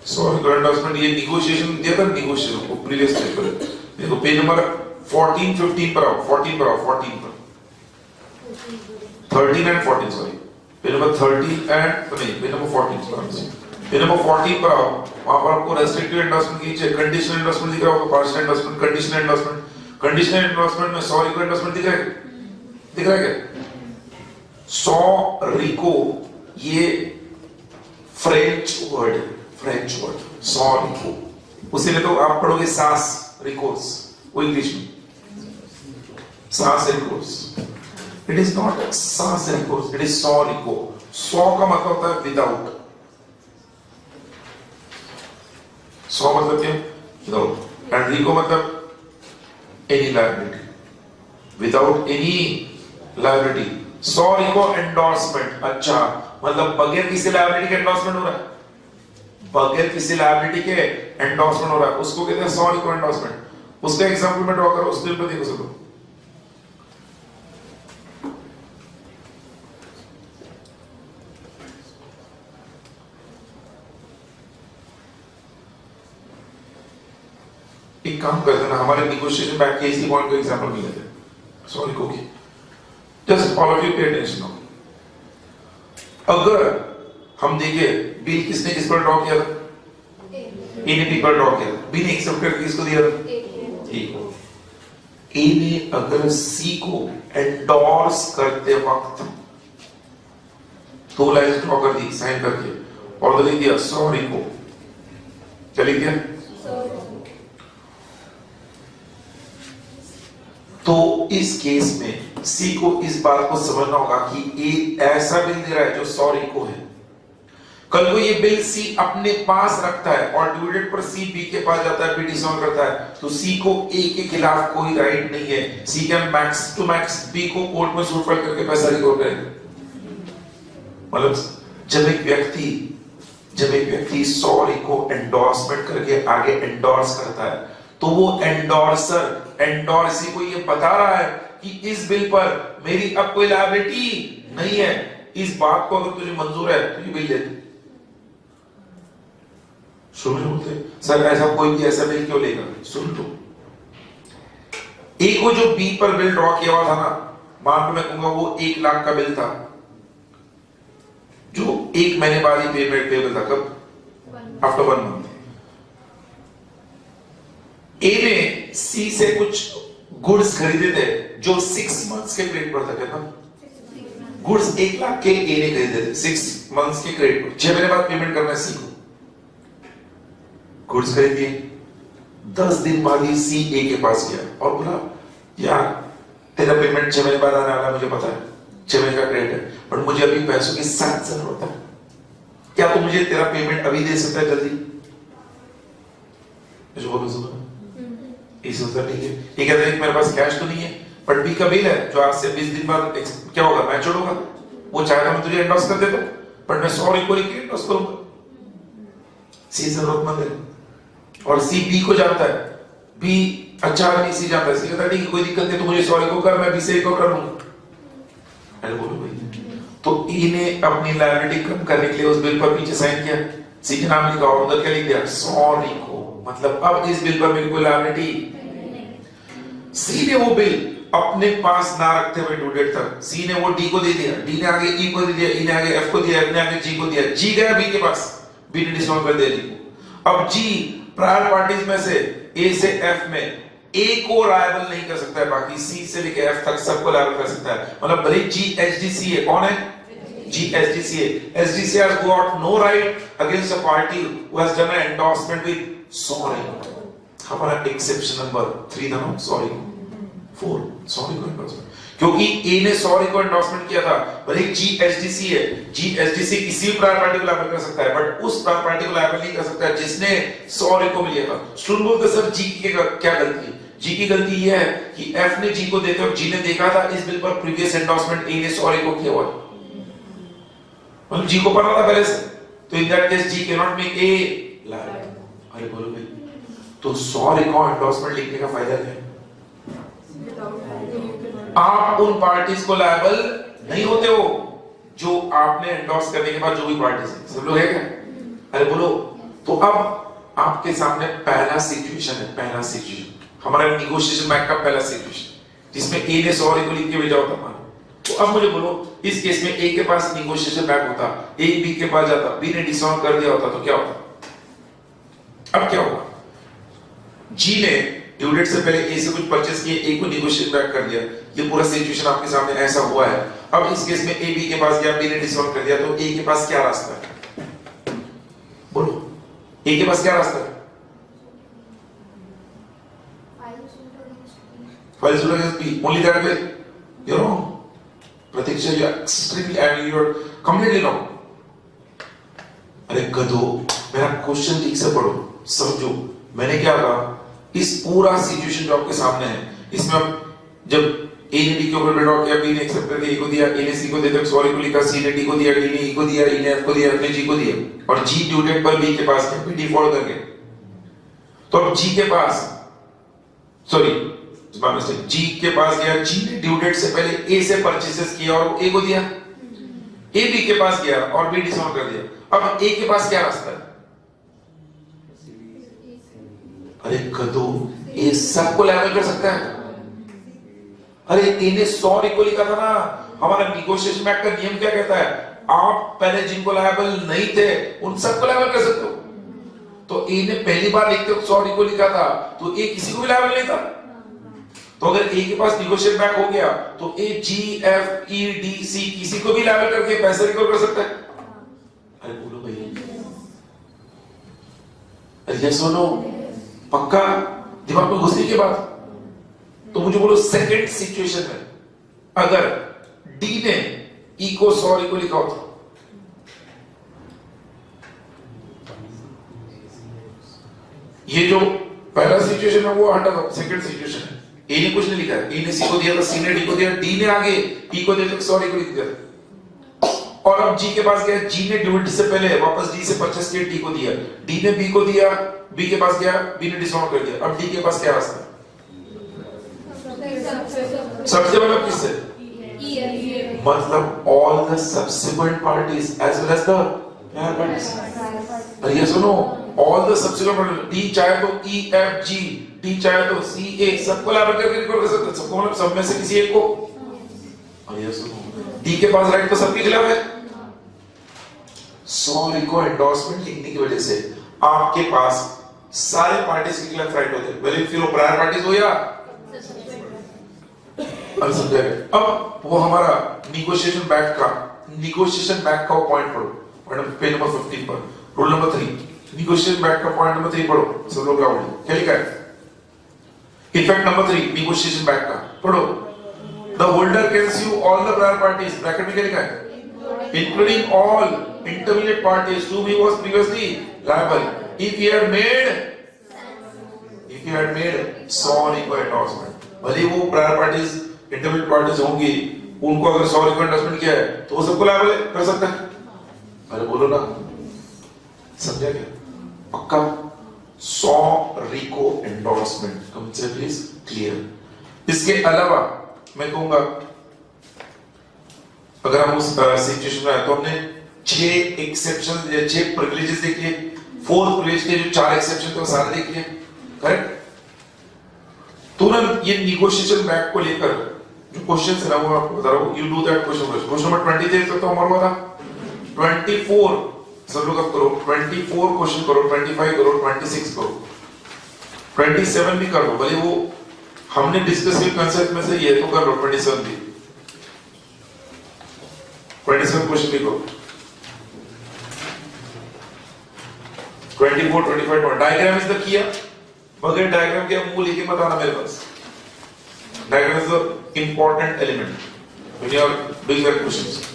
Speaker 1: 100 एंडोर्समेंट। ये नेगोशिएशन दिया था, नेगोशिएशन को प्रीवियस पेपर देखो, पेज नंबर 14 15 पर आओ, 14 पर आओ, 14 पर 13 and 14 sorry, page number 13 and नहीं, page number 14 sorry, page number 14 पर आओ। वहां पर आपको रेस्ट्रिक्टिव एंडोर्समेंट की नीचे कंडीशनल एंडोर्समेंट दिख रहा होगा, partial endorsement, conditional endorsement. Conditional endorsement में सॉरी को एंडोर्समेंट दिख रहा है, दिख रहा है क्या? सॉरी को, ये फ्रेंच वर्ड है, फ्रेंच वर्ड सॉरी को, उसी में तो आप पढ़ोगे सास रिकोर्स, वो इंग्लिश में सास रिकोर्स। इट इज नॉट सास रिकोर्स, इट इज सॉरी को। सॉ का मतलब होता है विदाउट, सॉ मतलब क्या? विदाउट, एंड रिको मतलब any liability, without any liability. Sorry को एंडोर्समेंट, अच्छा मतलब बगैर किसी लायबिलिटी के एंडोर्समेंट हो रहा है, बगैर किसी लायबिलिटी के एंडोर्समेंट हो रहा है, उसको कहते हैं सॉरी को एंडोर्समेंट। उसका एग्जांपल में ड्रॉ करो, उस दिन पर देखो सबको। एक काम करते ना, हमारे नेगोशिएशन बैक के इसी पॉइंट को एग्जांपल में लेते हैं सॉरी को की। Just all of you pay attention now. अगर हम देखें बिल किसने किस पर ड्रॉ किया था? ए ने बी पर ड्रॉ किया था, बी ने एक्सेप्ट करके किसको दिया था? ए को। ए ने अगर सी को एंडोर्स करते वक्त दो लाइन ड्रॉ कर दी साइन करके और लिख दिया सॉरी को, क्या लिख दिया? तो इस केस में सी को इस बात को समझना होगा कि ए ऐसा बिल दे रहा है जो सॉरी को है। कल को ये बिल सी अपने पास रखता है और ड्यू डेट पर सी बी के पास जाता है, बी डिसऑन करता है, तो सी को ए के खिलाफ कोई राइट नहीं है। C can max to max B को कोर्ट में सूट फाइल करके पैसा रिकवर करेगा। मतलब जब एक व्यक्ति सॉरी को एंडोर्समेंट करके आगे एंडोर्स करता है, तो वो एंडोर्सी को ये बता रहा है कि इस बिल पर मेरी अब कोई लायबिलिटी नहीं है। इस बात को अगर तुझे मंजूर है तो ये बिल दे। शुरू में बोलते सर ऐसा कोई भी ऐसा बिल क्यों लेगा? सुन लो, ए को जो बी पर बिल ड्रॉ किया हुआ था ना, मान लो मैं कहूंगा वो 1 लाख का बिल था जो 1 महीने बाद ही पेमेंट पेबल था। कब? After 1 month. ए ने सी से कुछ गुड्स खरीदे थे जो 6 मंथ्स के क्रेडिट पर था। क्या था? गुड्स 1 लाख के ए ने खरीदे थे 6 मंथ्स के क्रेडिट पर, 6 महीने बाद पेमेंट करना है सी को। गुड्स खरीदिए, 10 दिन बाद ही सी ए के पास गया और बोला यार तेरा पेमेंट 6 महीने बाद आने वाला है, मुझे पता है 6 महीने का क्रेडिट है, पर मुझे अभी पैसों की सख्त जरूरत है, क्या तू मुझे तेरा पेमेंट अभी दे सकता है जल्दी? मुझे बोलो सुनो, इस उत्तर नहीं है। ये कहते हैं मेरे पास कैश तो नहीं है, बट बी का बिल है जो आज से 20 दिन बाद क्या होगा, मैच्योर होगा। वो चाहेगा मैं तुझे एंडोर्स कर देता हूं, बट मैं सॉरी को लिख के एंडोर्स करूंगा। सी जरूरतमंद है और सी बी को जानता है, बी अच्छा नहीं सी जानता है, सी कहता है नहीं कोई दिक्कत नहीं, तो मुझे सॉरी को कर, मैं बी से को कर लूंगा। अरे बोलो भाई, तो ई ने अपनी लायबिलिटी कम करने के लिए उस बिल पर पीछे साइन किया, सी के नाम लिखा और उधर क्या लिख दिया? सॉरी को। मतलब अब इस बिल पर मेरी कोई लायबिलिटी। सी ने वो बिल अपने पास ना रखते हुए ड्यू डेट तक सी ने वो डी को दे दिया, डी ने आगे ई को दे दिया, ई ने आगे एफ को दिया, एफ ने आगे जी को दिया, जी गया बी के पास, बी ने डिस्काउंट कर दिया डी को। अब जी प्रायर पार्टीज में से ए से एफ में ए को लायबल नहीं कर सकता है, बाकी सी से लेकर एफ तक सबको लायबल कर सकता है। मतलब भले GHDC है, कौन है? GHDC है। SDC has got no right against a party who has done an endorsement with sorry. हमारा एक्सेप्शन नंबर 3 था ना, सॉरी 4, सॉरी को एंडोर्समेंट, क्योंकि ए ने सॉरी को एंडोर्समेंट किया था। भले GHDC है, GHDC किसी भी प्रायर पार्टी को लायबल कर सकता है, बट उस प्रायर पार्टी को लायबल नहीं कर सकता है जिसने सॉरी को लिया था। स्टूडेंट बोलते सर जी की क्या गलती है? जी की गलती यह है कि एफ ने जी को देते और जी ने देखा था इस बिल पर प्रीवियस एंडोर्समेंट ए ने सॉरी को किया हुआ, मतलब जी को पता था पहले से, तो in that case G can not make A liable. अरे बोलो भाई, तो सॉरी को एंडोर्समेंट लिखने का फायदा क्या है? आप उन पार्टीज को लायबल नहीं होते हो जो आपने एंडोर्स करने के बाद जो भी पार्टीज है, सब लोग है क्या? अरे बोलो। तो अब आपके सामने पहला सिचुएशन है, पहला सिचुएशन हमारा नेगोशिएशन बैक का पहला सिचुएशन जिसमें ए ने सॉरी को लिख के भेजा होता मान। तो अब मुझे बोलो इस केस में ए के पास नेगोशिएशन बैक होता, ए बी के पास जाता, बी ने डिसऑन कर दिया होता, तो क्या होता? अब क्या होगा? जी ने ड्यू डेट से पहले ए से कुछ परचेस किए, ए को नेगोशिएट बैक कर दिया, ये पूरा सिचुएशन आपके सामने ऐसा हुआ है। अब इस केस में ए बी के पास गया, बी ने डिसऑन कर दिया, तो ए के पास क्या रास्ता है? बोलो, ए के पास क्या रास्ता है? File suit against B. Only that way. You're wrong. Pratiksha, you're extremely, I mean, you're completely wrong. अरे गधो, मेरा क्वेश्चन ठीक से पढ़ो, समझो। मैंने क्या कहा? इस पूरा सिचुएशन जो आपके सामने है, इसमें अब जब ए ने डी के ऊपर ड्रॉ किया, बी ने एक्सेप्ट कर दिया, ए को दिया, ए ने सी को दे दिया, सॉरी को लिखा, सी ने डी को दिया, डी ने ई को दिया, ई ने एफ को दिया, एफ ने जी को दिया, और जी ड्यू डेट पर बी के पास गया, बी डिफॉल्ट कर गया। तो अब जी के पास, सॉरी जी के पास गया, जी ने ड्यू डेट से पहले ए से परचेसेस किया और ए को दिया, ए बी के पास गया और बी डिसऑन कर दिया। अब ए के पास क्या रास्ता है? अरे गधो, ए सबको लायबल कर सकता है। अरे ए ने सॉरी को लिखा था ना, हमारा नेगोशिएशन एक्ट का नियम क्या कहता है? आप पहले जिनको लायबल नहीं थे उन सबको लायबल कर सकते हो। तो ए ने पहली बार लिखते वक्त सॉरी को लिखा था, तो ए किसी को भी लायबल नहीं था। तो अगर ए के पास नेगोशिएट बैक हो गया तो ए जी एफ ई डी सी किसी को भी लायबल करके पैसे रिकवर कर सकता है। अरे बोलो भाई, अरे यस और नो? पक्का दिमाग में घुसने के बाद? तो मुझे बोलो सेकंड सिचुएशन में अगर डी ने ई को सॉरी को लिखा होता, ये जो पहला सिचुएशन है वो हटा दो, सेकंड सिचुएशन है। ए ने कुछ नहीं लिखा है, ए ने सी को दिया था, सी ने डी को दिया, डी ने आगे ई को दिया, सॉरी को लिख दिया, और अब जी के पास गया, जी ने ड्यू डेट से पहले वापस डी से परचेस किया, डी को दिया, डी ने बी को दिया, बी के पास गया, बी ने डिसऑन कर दिया। अब डी के पास क्या रास्ता है? सबसे मतलब किससे? मतलब all the subsequent parties as well as the prior parties. अरे ये सुनो, all the subsequent parties, D चाहे तो ई एफ जी, डी चाहे तो सी ए, सबको लायबल करके रिकॉर्ड कर सकते हैं, सबको, मतलब सब में से किसी एक को। और ये सुनो, डी के पास राइट तो सबके खिलाफ है। सॉरी को एंडोर्समेंट लिखने की वजह से आपके पास सारे पार्टीज के खिलाफ राइट होते हैं, भले फिर वो प्रायर पार्टीज हो या अब समझ गए। अब वो हमारा नेगोशिएशन बैक का पॉइंट पढ़ो, पॉइंट पेज नंबर 15 पर, रूल नंबर 3, नेगोशिएशन बैक का पॉइंट नंबर 3 पढ़ो, सब लोग क्या लिखा है? इफेक्ट नंबर 3 नेगोशिएशन बैक का पढ़ो। The holder can sue all the prior parties, bracket में क्या लिखा है? including all intermediate parties to whom he was previously liable if he had made sorry को endorsement। भले वो प्रायर पार्टीज इंटरमीडिएट पार्टीज होंगी, उनको अगर सॉरी को एंडोर्समेंट किया है तो वो सबको लायबल कर सकता है। अरे बोलो ना, समझा क्या? पक्का? सॉरी को एंडोर्समेंट कंसेप्ट इज क्लियर। इसके अलावा मैं कहूंगा अगर हम उस सिचुएशन में आए तो हमने 6 एक्सेप्शन या 6 प्रिविलेजेस देखे, 4th प्रिविलेज के जो 4 एक्सेप्शन थे वो सारे देख लिए, करेक्ट? तुरंत ये नेगोशिएशन बैक को लेकर जो क्वेश्चंस है ना वो आपको बता रहा हूं, you do that question number 23 तक तो हमारा हुआ था, 24 सब लोग अब करो, 24 क्वेश्चन करो, 25 करो, 26 करो, 27 भी कर दो, भले वो हमने डिस्कस किए कंसेप्ट में से ये तो कर लो 27 भी 27 क्वेश्चन लिखो 24 25 डायग्राम इज द की बगैर डायग्राम के मूल लिख के बताना मेरे पास diagram is the important element when you are doing that questions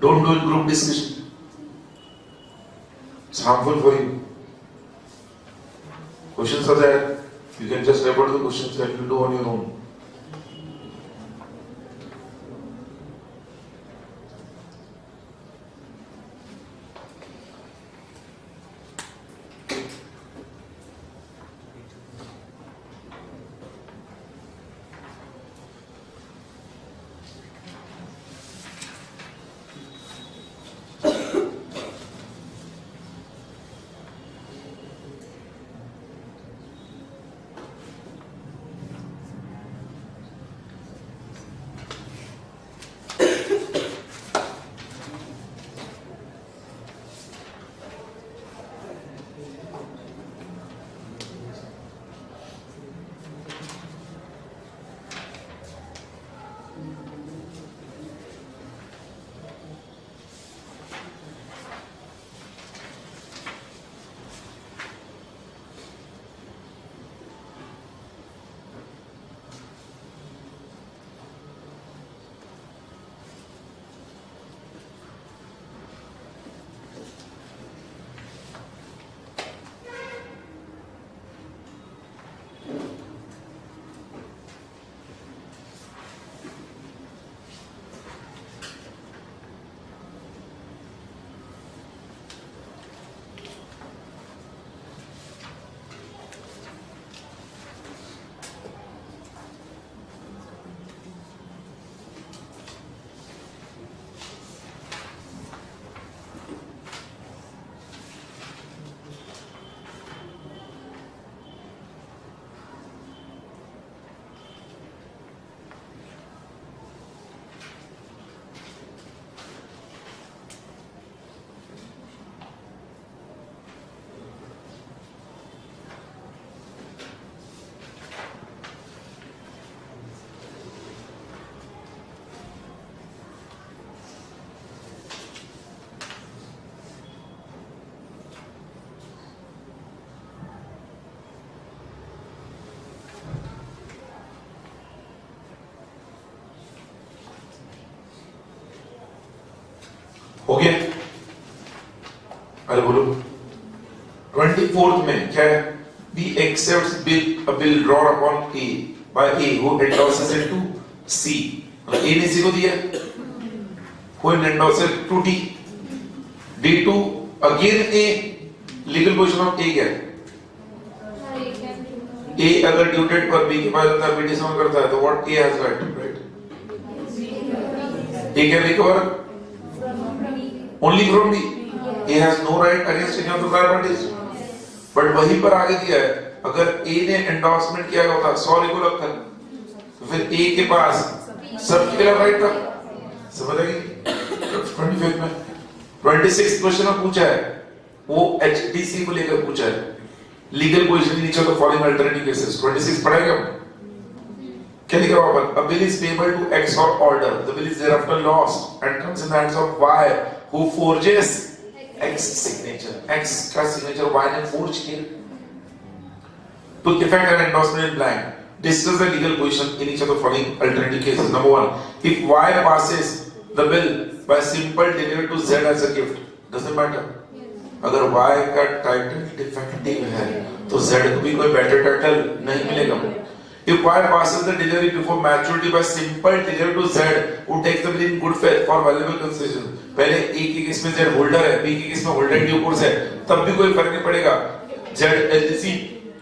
Speaker 1: Don't do group discussion. It's harmful for you. Questions are there. You can just refer to the questions that you do on your own. हो गया? अरे बोलो 24th में क्या है? B accepts a bill drawn upon A by A who endorses it to C. A ने C को दिया, who endorses it to D. D to again A, legal position of A क्या है? A अगर ड्यूटेड पर B के पास होता है, B डिसऑन करता है तो what A has got, right? A can recover only from B. A has no right against any of the prior parties. But वहीं पर आगे दिया है, अगर A ने एंडोर्समेंट किया होता 100 को रखकर, तो फिर A के पास सबके खिलाफ राइट था, समझ आई? 25 में 26 क्वेश्चन में पूछा है, वो HDC को लेकर पूछा है, लीगल पोजीशन नीचे तो फॉलोइंग अल्टरनेटिव केसेस 26 पढ़ेगा क्या लिखा हुआ पर? A bill is payable to X or order. The bill is thereafter lost and comes in the hands of Y, who forges X signature. X का signature Y ने forge किया. To effect an endorsement in blank. Discuss the legal position in each of the following alternative cases. Number one, if Y passes the bill by simple delivery to Z as a gift. Doesn't matter. अगर Y का title defective है तो Z को भी कोई better title नहीं मिलेगा. If Y passes the delivery before maturity by simple delivery to Z, who takes the bill in good faith for valuable consideration. पहले A की केस में Z होल्डर है, B की केस में होल्डर ड्यू कोर्स है, तब भी कोई फर्क नहीं पड़ेगा. Z एलजीसी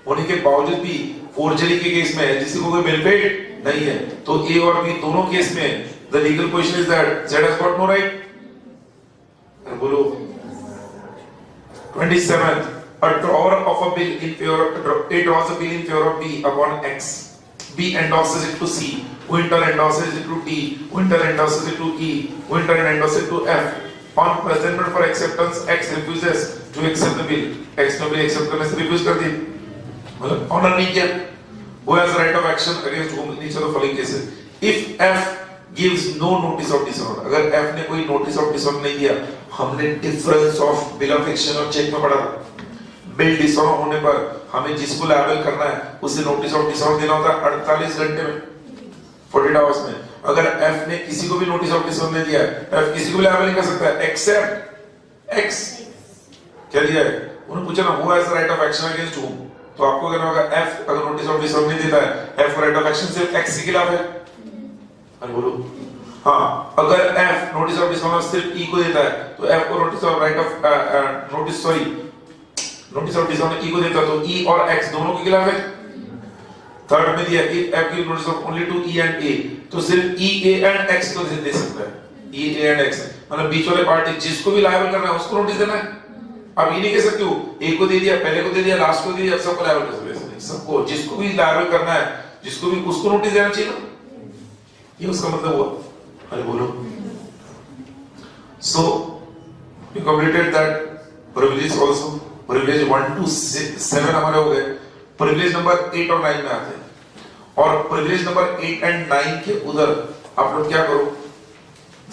Speaker 1: होने के बावजूद भी फोर्जरी के केस में एलजीसी को कोई बेनिफिट नहीं है. तो A और B दोनों केस में the legal position is that Z has got no right. बोलो 27th, a drawer of a bill in favor of A draws a bill in favor of B upon X. B endorses it to C, who in turn endorses it to D, who in turn endorses it to E, who in turn endorses it to F. On presentment for acceptance, X refuses to accept the bill. X ने bill accept करने से refuse कर दी. मतलब honor नहीं किया. Who has right of action against whom? नीचे तो following cases. If F gives no notice of dishonor, अगर F ने कोई notice of dishonor नहीं दिया, हमने difference of bill of exchange और check में पढ़ा था. बिल डिसऑनर होने पर हमें जिसको लायबल करना है उसे नोटिस ऑफ डिसऑनर देना होता है 48 घंटे में, 48 आवर्स में. अगर एफ ने किसी को भी नोटिस ऑफ डिसऑनर नहीं दिया है, एफ किसी को भी लायबल नहीं कर सकता है एक्सेप्ट एक्स. क्या दिया है? उन्होंने पूछा ना who has the right of action against whom, तो आपको कहना होगा एफ अगर नोटिस ऑफ डिसऑनर नहीं देता है, एफ का राइट ऑफ एक्शन सिर्फ एक्स के खिलाफ है. अरे बोलो हाँ, अगर एफ नोटिस ऑफ डिसऑनर सिर्फ ई को देता है तो एफ को notice of right of notice of dishonour E को देता तो ई और एक्स दोनों के खिलाफ है. थर्ड में दिया if F give notice of only to E and A, तो सिर्फ ई ए एंड एक्स को दे सकता है. ई ए एंड एक्स मतलब बीच वाले पार्टी जिसको भी लायबल करना है उसको नोटिस देना है. अब ये नहीं कह सकते हो ए को दे दिया, पहले को दे दिया, लास्ट को दे दिया, सबको लायबल कर सकते हैं. सबको जिसको भी लायबल करना है, जिसको भी उसको नोटिस देना चाहिए ना. ये उसका मतलब हुआ. अरे बोलो. So we completed that privilege also. Privilege 1 to 7 हमारे हो गए. प्रिविलेज नंबर 8 और 9 में आते हैं. और प्रिविलेज नंबर 8 एंड 9 के उधर आप लोग क्या करो,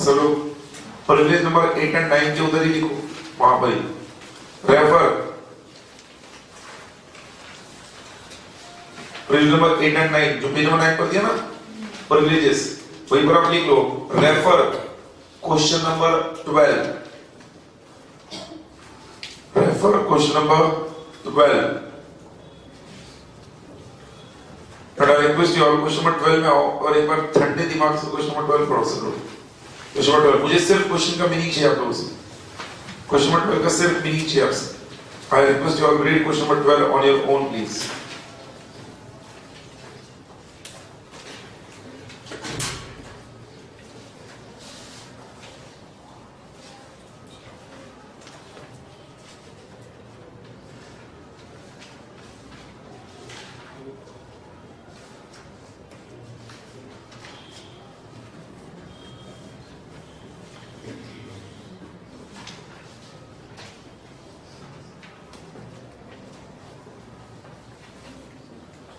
Speaker 1: सब लोग प्रिविलेज नंबर 8 एंड 9 के उधर ही लिखो, वहां पर ही रेफर प्रिविलेज नंबर 8 एंड 9 जो पेज नंबर 9 पर दिया ना प्रिविलेजेस, वहीं पर आप लिख लो refer question number 12. Refer question number 12. And I request you all question number 12 में आओ और एक बार ठंडे दिमाग से question number 12 पढ़ो सब लोग. Question number 12 मुझे सिर्फ question का मीनिंग चाहिए आप लोगों से. Question number 12 का सिर्फ मीनिंग चाहिए आपसे. I request you all read question number 12 on your own please.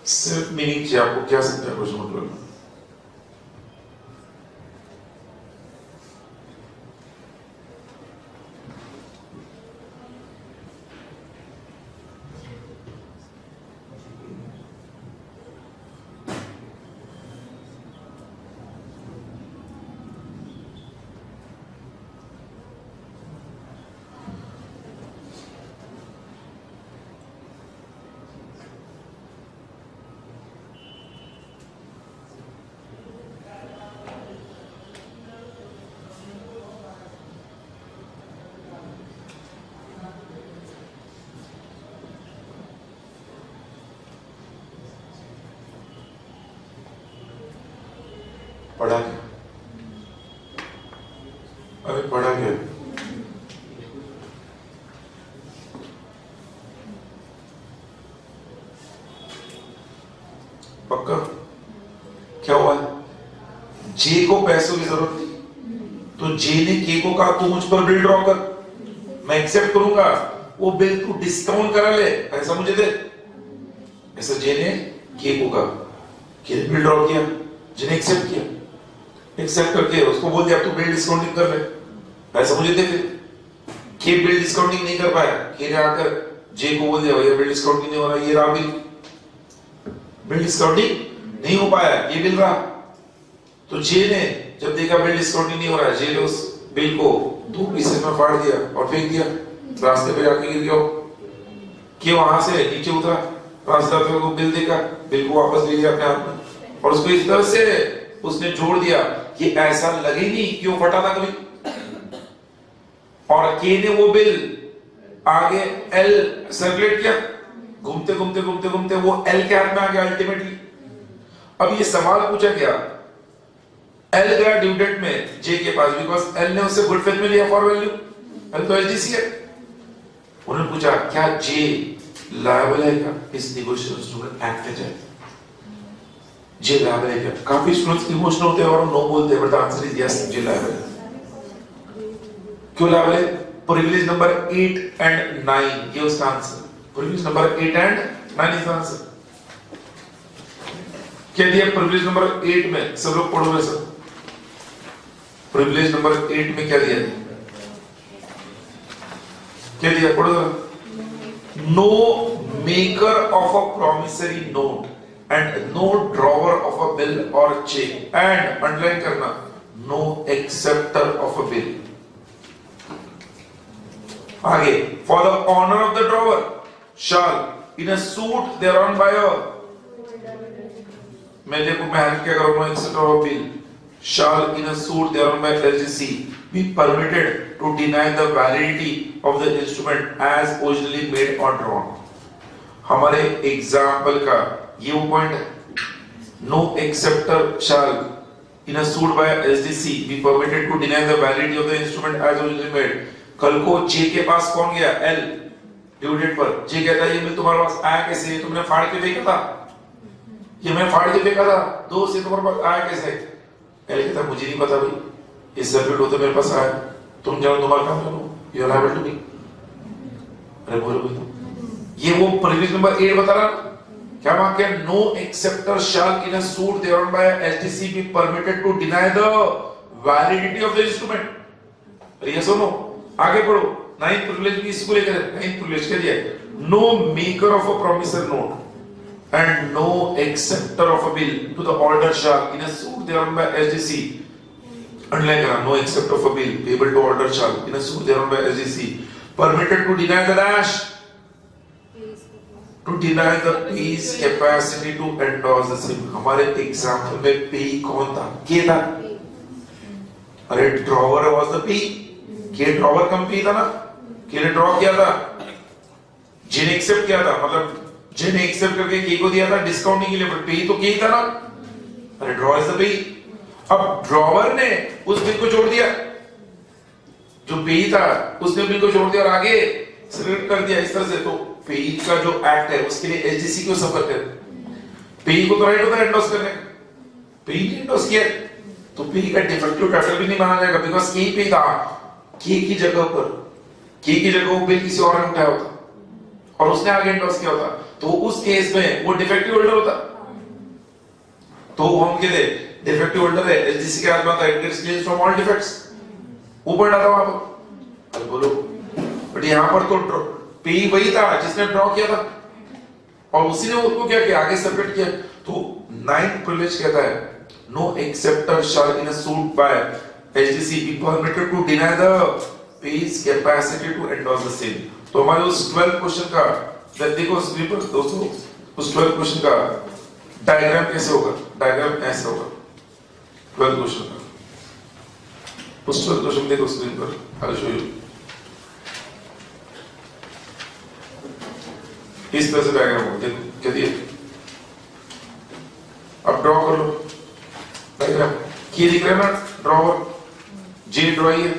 Speaker 1: सिर्फ मीनिंग चाहिए आपको, क्या सकते हैं क्वेश्चन नंबर 12 में. पढ़ा क्या? अरे पढ़ा क्या? पक्का? क्या हुआ? जे को पैसों की जरूरत थी तो जे ने के को कहा तू मुझ पर बिल ड्रॉ कर, मैं एक्सेप्ट करूंगा, वो बिल तू डिस्काउंट करा ले, पैसा मुझे दे. ऐसा जे ने के को कहा, के ने बिल ड्रॉ किया, जे ने एक्सेप्ट किया, एक्सेप्ट करके उसको बोल दिया तू बिल डिस्काउंटिंग कर ले, पैसा मुझे दे. फिर के बिल डिस्काउंटिंग नहीं कर पाया, के ने आकर जे को बोल दिया भैया बिल डिस्काउंटिंग नहीं हो रहा, ये रहा बिल, बिल डिस्काउंटिंग नहीं हो पाया, ये बिल रहा. तो जे ने जब देखा बिल डिस्काउंटिंग नहीं हो रहा है, जे ने उस बिल को 2 पीसेस में फाड़ दिया और फेंक दिया, रास्ते पे जाके गिर गया कि वहां से नीचे उतरा, ट्रांसलेटर को बिल देखा, बिल को वापस ले लिया अपने हाथ में और उसको इस तरह से उसने जोड़ दिया कि ऐसा लगे नहीं कि वो फटा था कभी। और के ने वो बिल आगे एल सर्कुलेट किया, घूमते घूमते घूमते घूमते वो एल के हाथ में आ गया अल्टीमेटली। अब ये सवाल पूछा गया, एल गया ड्यू डेट में जे के पास, बिकॉज एल ने उससे गुड फेथ में लिया फॉर वैल्यू, एल तो एलजीसी है। उन्होंने पूछा क्या जे लायबल है क्या इस नेगोशिएशन स्टूडेंट एक्ट के तहत, जे लायबल है क्या? काफी स्टूडेंट्स इमोशनल होते हैं और नो बोलते हैं, but the answer is yes, J liable है। क्यों लायबल है? प्रिविलेज नंबर 8 एंड 9 ये उसका answer, privilege number 8 and 9 is the answer. क्या दिया प्रिविलेज नंबर 8 में? सब लोग पढ़ोगे सर, प्रिविलेज नंबर 8 में क्या दिया? क्या दिया? पढ़ो जरा। No maker of a promissory note and no drawer of a bill और चेक एंड अंडरलाइन करना, no acceptor of a bill. आगे, for the honour of the drawer shall in a suit thereon by a, मैं देखो मैं help क्या करूंगा, acceptor of a bill shall in a suit thereon by LGC be permitted to deny the validity of the instrument as originally made or drawn। हमारे example का ये वो point है, no acceptor shall in a suit by LGC be permitted to deny the validity of the instrument as originally made। कल को जे के पास कौन गया? एल ड्यू डेट पर जे कहता है ये बिल तुम्हारे पास आया कैसे, तुमने फाड़ के फेंका था, ये मैं फाड़ के फेंका था, 2 से तुम्हारे पास आया कैसे? एल कहता मुझे नहीं पता भाई, इस सर्किट होते मेरे पास आया, तुम जाओ तुम्हारा काम करो, you are liable to me. अरे बोलो भाई, ये वो प्रिविलेज नंबर 8 बता रहा, क्या वाक्य? No acceptor shall in a suit thereon by HTC be permitted to deny the validity of the instrument. अरे ये सुनो, आगे पढ़ो, 9th प्रिविलेज की इसको लेकर 9th प्रिविलेज क्या दिया? No maker of a promissory note and no acceptor of a bill to the order shall in a suit thereon by SDC, underline kara, no acceptor of a bill payable to order shall in a suit thereon by SDC permitted to deny the dash, to deny the pay's capacity to endorse the same। हमारे example में पे कौन था? के था। अरे drawer was the pay, के drawer कम पे था ना, के ने ड्रॉ किया था, जे ने एक्सेप्ट किया था, मतलब जिन्हें एक्सेप्ट करके के को दिया था डिस्काउंटिंग के लिए, पर पे तो के ही था ना। अरे ड्रॉ इज द पे। अब ड्रॉवर ने उस बिल को जोड़ दिया, जो पे था उसने बिल को जोड़ दिया और आगे सिलेक्ट कर दिया इस तरह से, तो पे का जो एक्ट है उसके लिए एचजीसी को सफर कर, पे को तो राइट होता है एंडोर्स करने का, पे ने एंडोर्स किया तो पे का डिफेक्टिव टाइटल भी नहीं माना जाएगा, बिकॉज़ के पे था, के की जगह पर, के की जगह वो बिल किसी और ने उठाया होता और उसने आगे एंडोर्स किया होता, तो उस केस में वो डिफेक्टिव होल्डर होता, तो हम कहते डिफेक्टिव होल्डर है, एचजीसी के हाथ में आता है, it gets cleansed from all defects, ऊपर डाला वहां पर। अब बोलो, बट यहां पर तो पे वही था जिसने ड्रॉ किया था और उसी ने उसको क्या किया, आगे सबमिट किया। तो 9th प्रिविलेज कहता है no acceptor shall in a suit by HGC be permitted to deny the payee's capacity to endorse the same. तो हमारे उस 12 क्वेश्चन का देखो स्क्रीन पर दोस्तों, उस 12 क्वेश्चन का डायग्राम कैसे होगा? डायग्राम ऐसा होगा 12 क्वेश्चन का, उस 12 क्वेश्चन देखो स्क्रीन पर, आई विल शो यू। इस तरह से डायग्राम होगा, देखो क्या दिया, अब ड्रॉ कर लो डायग्राम, ये दिख रहा है ना, ड्रॉवर जे ड्रॉई है,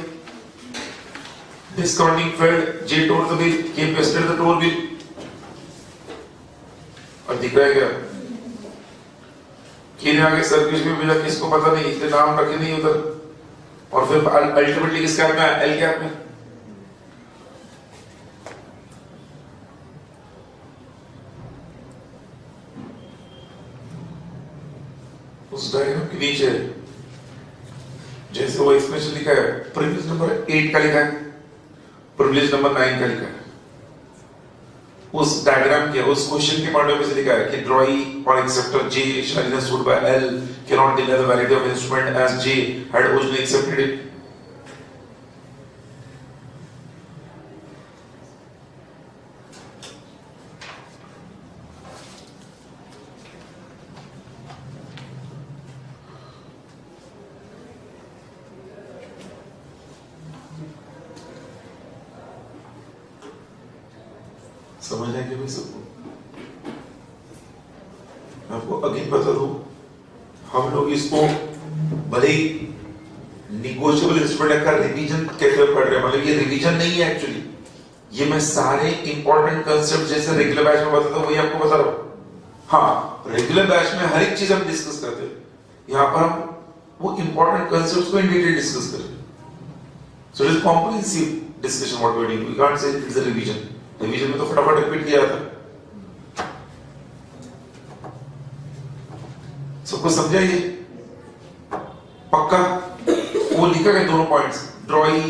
Speaker 1: discounting failed, J tore the bill, K pasted the tore bill, और दिख रहा है क्या? K ने आगे सर्विस में भेजा, किसको पता नहीं, इसलिए नाम रखे नहीं उधर, और फिर अल्टीमेटली किसके हाथ में आया? L के हाथ में। उस डायग्राम के नीचे जैसे वो एक्सप्रेशन लिखा है, प्रिविलेज नंबर 8 का लिखा है, प्रिविलेज नंबर 9 का लिखा है, उस डायग्राम के उस क्वेश्चन के पॉइंट ऑफ व्यू से लिखा है कि ड्रॉई और acceptor J shall in a suit by L can not deny the validity of instrument as J had originally accepted it. समझ आएंगे भाई सबको? मैं आपको अगेन बता दूं, हम लोग इसको भले ही निगोशिएबल इंस्ट्रूमेंट का रिवीजन कहते हुए पढ़ रहे हैं, मतलब ये रिवीजन नहीं है एक्चुअली, ये मैं सारे इंपॉर्टेंट कंसेप्ट जैसे रेगुलर बैच में बताता हूं वही आपको बता रहा हूं। हाँ, रेगुलर बैच में हर एक चीज हम डिस्कस करते हैं, यहां पर हम वो इंपॉर्टेंट कंसेप्ट्स को इन डिटेल डिस्कस कर रहे हैं। So it is comprehensive discussion what we are doing, we can't say it's a revision. Revision में तो फटाफट रिपीट किया जाता है। सबको समझा ये पक्का? वो लिखा गया दोनों पॉइंट्स, ड्रॉई,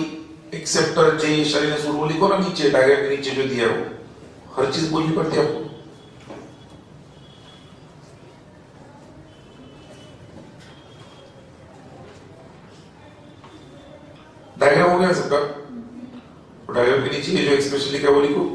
Speaker 1: एक्सेप्टर, जे, शरीर सूट, वो लिखो ना नीचे, डायग्राम के नीचे जो दिया है वो हर चीज बोलनी पड़ती है आपको। डायग्राम हो गया सबका? डायग्राम के नीचे जो एक्सप्रेशन लिखा है वो लिखो।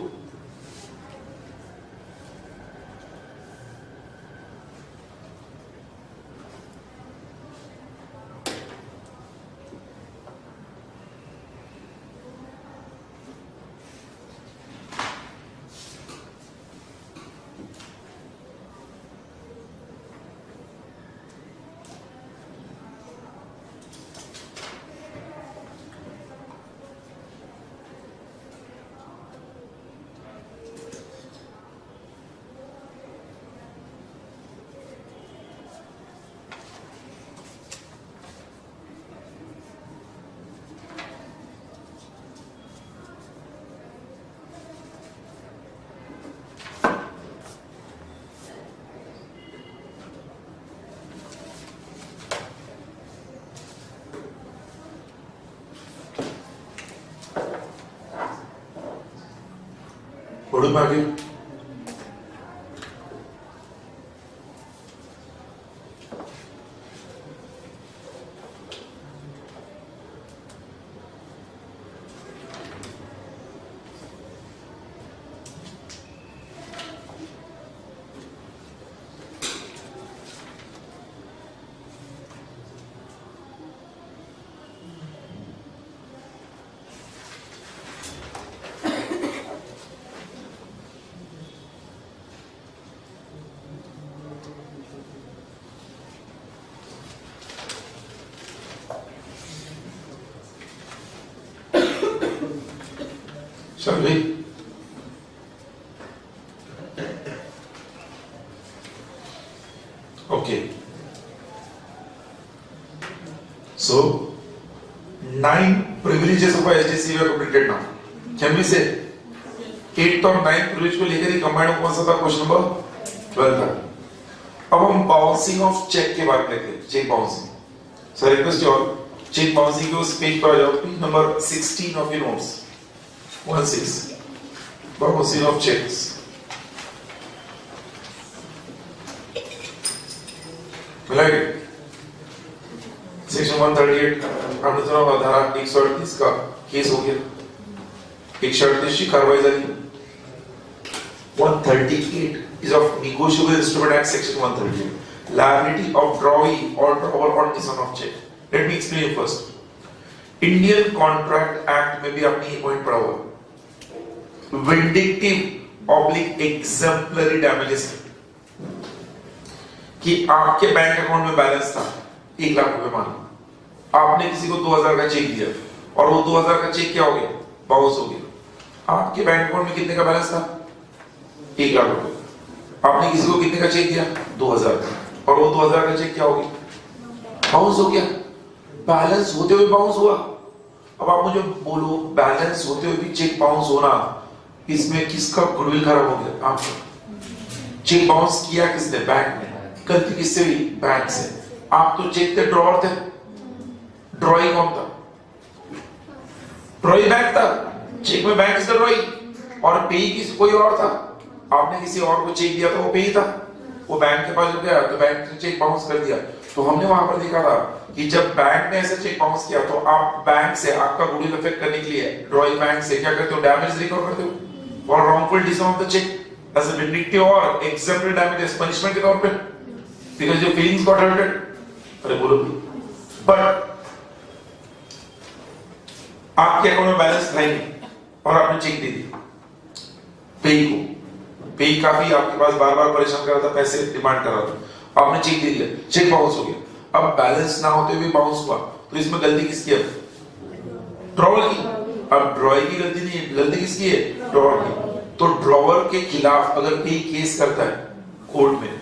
Speaker 1: बढ़ो आगे। Shall we? Okay. So, 9 privileges of HSC were completed now. Can we say 8th और 9th privilege को लेकर ही combined कौन सा था? क्वेश्चन नंबर 12 था। अब हम बाउंसिंग ऑफ चेक के बात करते हैं। Cheque bouncing. So request you all, cheque bouncing के उस पेज पर आ जाओ, page number 16 of your notes. 16 bouncing of checks. मिलाएंगे सेक्शन 138 हमने सुना धारा 138 का केस हो गया, 138 की कार्रवाई जारी। 138 is of negotiable instrument act section 138, liability of drawee or drawer on mission of check. Let me explain first. Indian Contract Act में भी आपने ये पॉइंट पढ़ा हुआ, विंडिक्टिव ऑब्लिक एग्जम्पलरी डैमेजेस, कि आपके बैंक अकाउंट में बैलेंस था 1 लाख रुपए, मान आपने किसी को 2000 का चेक दिया और वो 2000 का चेक क्या हो गया? बाउंस हो गया। आपके बैंक अकाउंट में कितने का बैलेंस था? 1 लाख रुपए। आपने किसी को कितने का चेक दिया? 2000 का, और वो 2000 का चेक क्या हो गया? बाउंस हो गया। बैलेंस होते हुए बाउंस हुआ। अब आप मुझे बोलो, बैलेंस होते हुए भी चेक बाउंस होना, इसमें किसका गुडविल खराब हो गया? आपका। चेक बाउंस किया किसने? बैंक ने। गलती किससे हुई? बैंक से। आप तो चेक थे, ड्रॉअर थे, ड्रॉई कौन था? ड्रॉई बैंक था, चेक में बैंक से ड्रॉई, और पेई किसी कोई और था। आपने किसी और को चेक दिया था, वो पेई था, वो बैंक के पास गया तो बैंक ने चेक बाउंस कर दिया। तो हमने वहां पर देखा था कि जब बैंक ने ऐसा चेक बाउंस किया तो आप बैंक से आपका गुडविल इफेक्ट करने के लिए ड्रॉई बैंक से क्या करते हो? डैमेज रिकवर करते हो for wrongful dismount of the check as a vindictive or exemplary damages, punishment के तौर पे, because your feelings got hurted. अरे बोलो भी, but आपके अकाउंट में बैलेंस था ही नहीं और आपने चेक दे दी पेई को, पे काफी आपके पास बार बार परेशान कर रहा था, पैसे डिमांड कर रहा था, आपने चेक दे दिया, चेक बाउंस हो गया। अब बैलेंस ना होते हुए बाउंस हुआ, तो इसमें गलती किसकी है? ड्रॉवर की। अब ड्रॉवर की गलती नहीं है, गलती किसकी है? ड्रॉवर की। तो ड्रॉवर के खिलाफ अगर कोई केस करता है कोर्ट में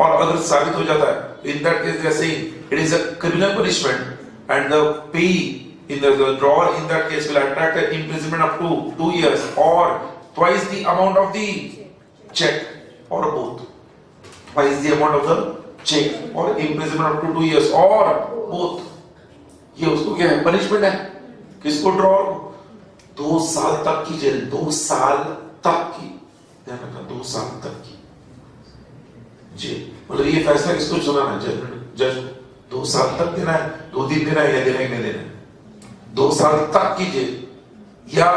Speaker 1: और अगर साबित हो जाता है, इन दैट केस जैसे it is a criminal punishment and the pay in the drawer in that case will attract an imprisonment up to 2 years or twice the amount of the check or both. Twice the amount of the check or imprisonment up to 2 years or both. ये उसको क्या है? Punishment है। किसको? Drawer को 2 साल तक की जेल, 2 साल तक की, ध्यान रखना 2 साल तक की जेल। मतलब ये फैसला किसको सुनाना है? जज। 2 साल तक देना है, 2 दिन देना है या देना ही नहीं देना है? 2 साल तक की जेल या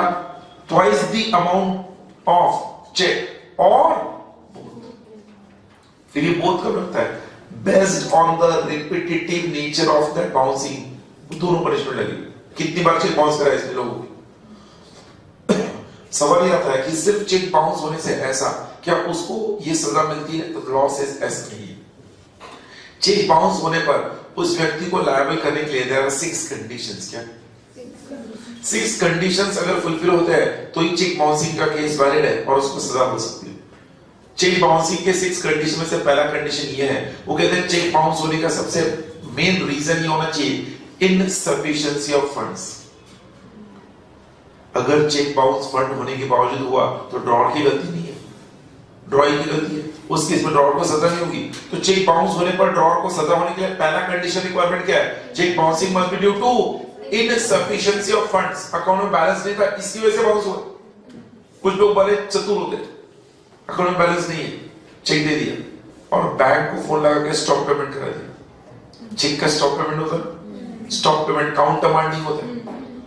Speaker 1: twice the amount of cheque और बोथ। फिर ये बोथ कब लगता है? Based on the repetitive nature of that bouncing, दोनों पनिशमेंट लगेगी। कितनी बार चेक बाउंस करा इसने लोगों की? सवाल ये आता है कि सिर्फ चेक बाउंस होने से ऐसा क्या उसको ये सजा मिलती है? तो लॉ से ऐसा नहीं है। चेक बाउंस होने पर उस व्यक्ति को लायबल करने के लिए देयर आर 6 कंडीशंस। क्या 6 कंडीशंस अगर फुलफिल होते हैं तो ही चेक बाउंसिंग का केस वैलिड है और उसको सजा हो सकती है। चेक बाउंसिंग के 6 कंडीशन में से पहला कंडीशन ये है, वो कहते हैं चेक बाउंस होने का सबसे मेन रीजन ये होना चाहिए इनसफिशिएंसी ऑफ फंड्स। अगर चेक बाउंस फंड होने के बावजूद हुआ तो ड्रॉवर की गलती नहीं है, ड्रॉवर की गलती है। उस केस में ड्रॉवर को सजा नहीं होगी। तो चेक बाउंस होने पर ड्रॉवर को सजा होने के लिए पहला कंडीशन रिक्वायरमेंट क्या है? Cheque bouncing must be due to insufficiency of funds. Account में बैलेंस नहीं था, इसकी वजह से बाउंस हुआ। कुछ लोग बड़े चतुर होते हैं, अकाउंट में बैलेंस नहीं है, चेक दे दिया और बैंक को फोन लगा के स्टॉप पेमेंट करा दिया। चेक का स्टॉप पेमेंट होता है, स्टॉप पेमेंट काउंटर मार्जिन होता है।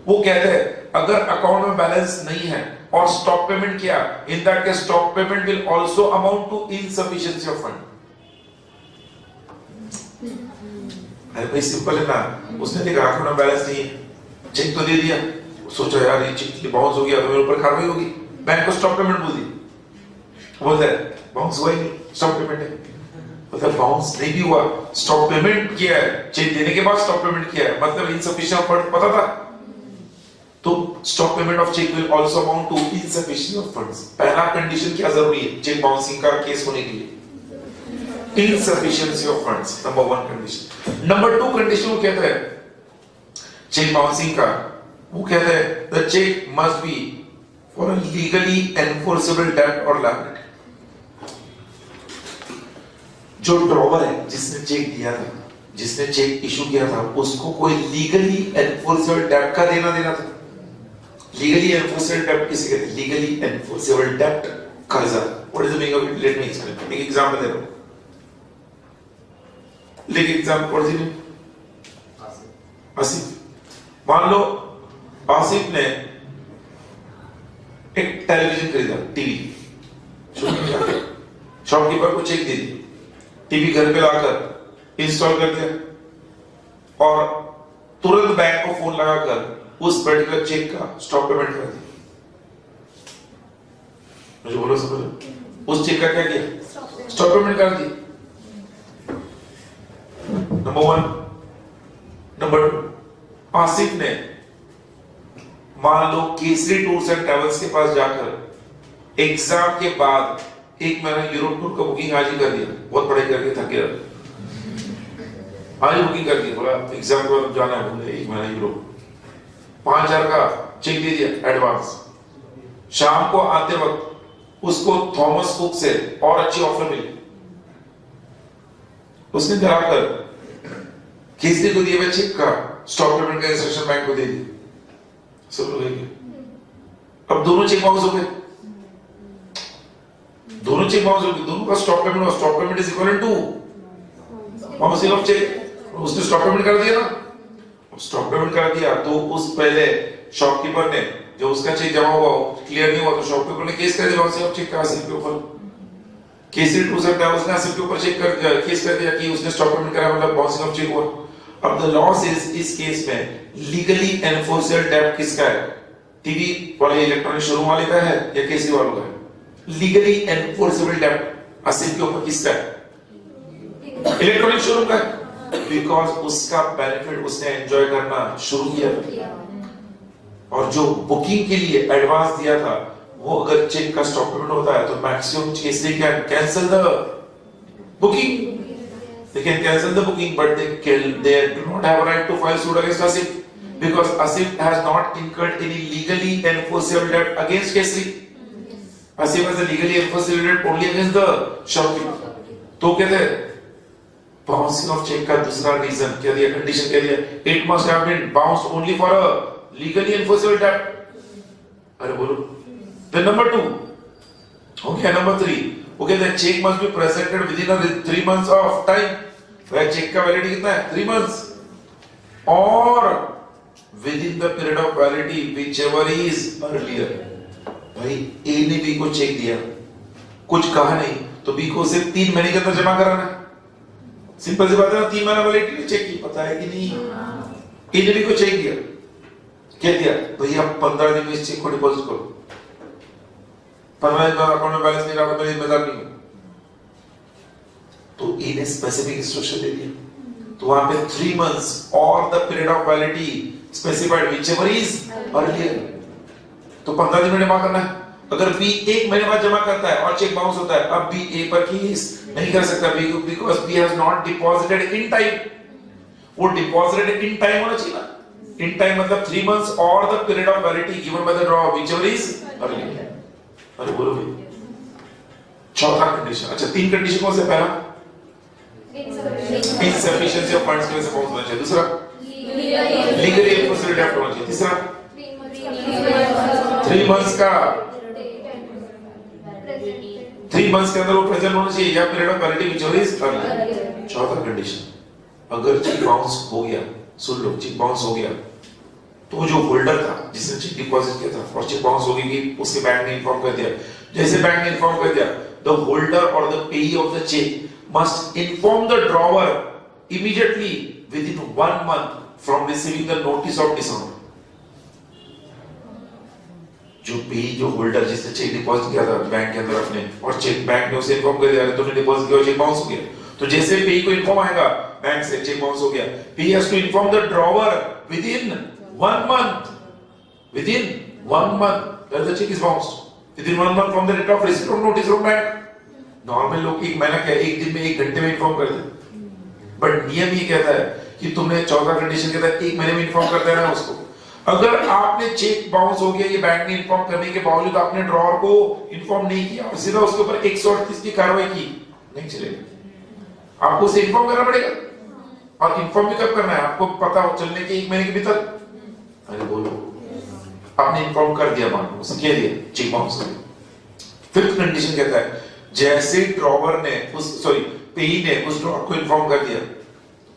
Speaker 1: वो कहते हैं अगर अकाउंट में बैलेंस नहीं है और स्टॉप पेमेंट किया, in that case stop payment will also amount to insufficiency of fund. अरे भाई सिंपल है ना, उसने देखा अकाउंट में बैलेंस नहीं है, चेक तो दे दिया, सोचा यार ये चेक बाउंस हो गया तो मेरे ऊपर कार्रवाई होगी, बैंक को स्टॉप पेमेंट बोल दी, बोलता है बाउंस हुआ ही नहीं, स्टॉप पेमेंट है। मतलब बाउंस नहीं भी हुआ, स्टॉप पेमेंट किया है, चेक देने के बाद स्टॉप पेमेंट किया है, मतलब इनसफिशिएंट फंड पता था, तो stop payment of cheque will also amount to insufficiency of funds. पहला कंडीशन क्या जरूरी है चेक बाउंसिंग का केस होने के लिए? insufficiency of funds, number 1 condition. Number 2 condition वो कहता है चेक बाउंसिंग का, वो कहता है the check must be for a legally enforceable debt or liability. जो ड्रॉवर है जिसने चेक दिया था, जिसने चेक इशू किया था, उसको कोई लीगली एनफोर्सेबल डेब्ट का देना था। लीगली एनफोर्सेबल डेब्ट किसे कहते हैं? लीगली एनफोर्सेबल डेब्ट कर्जा। What is the meaning of it? Let me explain. एक एग्जांपल दे रहा हूं, लेकिन एग्जांपल और जी आसिफ, मान लो आसिफ ने एक टेलीविजन खरीदा, टीवी, शॉपकीपर को चेक दे दी, टीवी घर पे लाकर इंस्टॉल कर दिया और तुरंत बैंक को फोन लगाकर उस पर्टिकुलर चेक का स्टॉप पेमेंट कर दिया। मुझे बोलो समझ, उस चेक का क्या किया? स्टॉप पेमेंट कर दिया। नंबर 1। नंबर 2, आसिफ ने मान लो केसरी टूर्स एंड ट्रैवल्स के पास जाकर एग्जाम के बाद 1 महीना यूरोप टूर का बुकिंग आज ही कर दिया, बहुत पढ़ाई करके थक गया, आज बुकिंग कर दिया, बोला एग्जाम के बाद जाना है, बोले 1 महीना यूरोप, 5000 का चेक दे दिया एडवांस। शाम को आते वक्त उसको थॉमस कुक से और अच्छी ऑफर मिली, उसने कराकर केसरी को दिए हुए चेक का स्टॉप पेमेंट का इंस्ट्रक्शन बैंक को दे दी, सब लोग लेंगे। अब दोनों चेक बाउंस हो गए, दोनों चेक बाउंस हो गए, दोनों का स्टॉप पेमेंट, और stop payment is equal to bouncing of cheque. उसने स्टॉप पेमेंट कर दिया ना, स्टॉप पेमेंट कर दिया तो उस पहले शॉपकीपर ने जो उसका चेक जमा हुआ क्लियर नहीं हुआ तो शॉपकीपर ने केस कर दिया बाउंसिंग ऑफ चेक का आसिफ के ऊपर। केसरी टूर्स एंड ट्रैवल्स ने आसिफ के ऊपर चेक कर केस कर दिया कि उसने स्टॉप पेमेंट करा, मतलब बाउंसिंग ऑफ चेक हुआ। अब द लॉस इज, इस केस में लीगली एनफोर्सेबल डेब्ट किसका है? टीवी वाले इलेक्ट्रॉनिक शोरूम वाले का है या केसरी वालों का है? लीगली एनफोर्सेबल डेब्ट आसिफ के ऊपर किसका है? इलेक्ट्रॉनिक शोरूम का, बिकॉज उसका बेनिफिट उसने एंजॉय करना शुरू किया। और जो बुकिंग के लिए एडवांस दिया था, वो अगर चेक का स्टॉक पेमेंट होता है तो maximum Kesari can cancel the booking. They can cancel the booking, but they do not have a right to file suit against Asif because Asif has not incurred any legally enforceable debt against Kesri. Asif has a legally enforceable debt only against the shopkeeper. तो कहते हैं bouncing of check का दूसरा reason क्या दिया, condition क्या दिया, it must have been bounced only for a legally enforceable debt. अरे बोलो. Then number 2. Okay, number 3. Okay, the check must be presented within 3 months of time. वह चेक का वैलिडिटी कितना है? 3 months. और within the period of validity whichever is earlier. भाई A ने B को चेक दिया, कुछ कहा नहीं, तो B को सिर्फ 3 महीने के अंदर जमा कराना है। सिंपल सी बात है ना, 3 महीना वैलिडिटी चेक की, पता है कि नहीं? A ने B को चेक दिया, क्या दिया? भैया 15 दिन में इस चेक को डिपॉजिट करो। 15 दिन बाद अकाउंट में बैलेंस नहीं रहा, मेरी जिम्मेदारी नहीं। तो ए ने स्पेसिफिक इंस्ट्रक्शन दे दिया, तो वहां पे 3 months और the period of validity specified whichever is earlier, तो 15 दिन में जमा करना है। अगर बी 1 महीने बाद जमा करता है और चेक बाउंस होता है, अब बी ए पर केस नहीं कर सकता because B has not deposited in time. वो डिपॉजिटेड इन टाइम होना चाहिए ना, इन टाइम मतलब 3 months और the period of validity given by the draw whichever is earlier. अरे बोलो भाई, चौथा कंडीशन। अच्छा, 3 कंडीशन कौन से? पहला insufficiency of funds के वजह से बाउंस होना चाहिए, दूसरा legally enforceable debt होना चाहिए, तीसरा 3 months का 3 months के अंदर वो प्रेजेंट होना चाहिए या period of validity which is early. चौथा कंडीशन, अगर चेक बाउंस हो गया, सुन लो, चेक बाउंस हो गया तो जो होल्डर था जिसने चेक डिपॉजिट किया था और चेक बाउंस हो गई कि उसके बैंक ने इन्फॉर्म कर दिया, जैसे बैंक ने इन्फॉर्म कर दिया, द होल्डर और the payee of the cheque must inform the drawer immediately within 1 month from receiving the notice of dishonour। जो पे जो होल्डर जिसने चेक डिपॉजिट किया था बैंक के अंदर अपने, और चेक बैंक ने उसे इन्फॉर्म कर दिया तुमने डिपॉजिट किया, चेक बाउंस हो गया, तो जैसे पे को इन्फॉर्म आएगा बैंक से चेक बाउंस हो गया, payee has to inform the drawer within 1 month, within 1 month that the check is bounced, within 1 month from the date of receipt of notice from bank। Normal लोग 1 महीना क्या, 1 दिन में 1 घंटे में इन्फॉर्म कर दे, बट नियम ये कहता है कि तुमने चौथा कंडीशन कहता है 1 महीने में इन्फॉर्म कर देना है उसको। अगर आपने चेक बाउंस हो गया, ये बैंक ने इन्फॉर्म करने के बावजूद आपने ड्रॉवर को इन्फॉर्म नहीं किया और सीधा उसके ऊपर 138 की कार्रवाई की, नहीं चलेगा, आपको उसे इन्फॉर्म करना पड़ेगा। और इन्फॉर्म भी कब करना है? आपको पता हो चलने के 1 महीने के भीतर। अरे बोलो, आपने इन्फॉर्म कर दिया, मान उसे कह दिया चेक बाउंस हो गया। 5th कंडीशन कहता है जैसे ड्रॉवर ने पेई ने उस ड्रॉवर को इन्फॉर्म कर दिया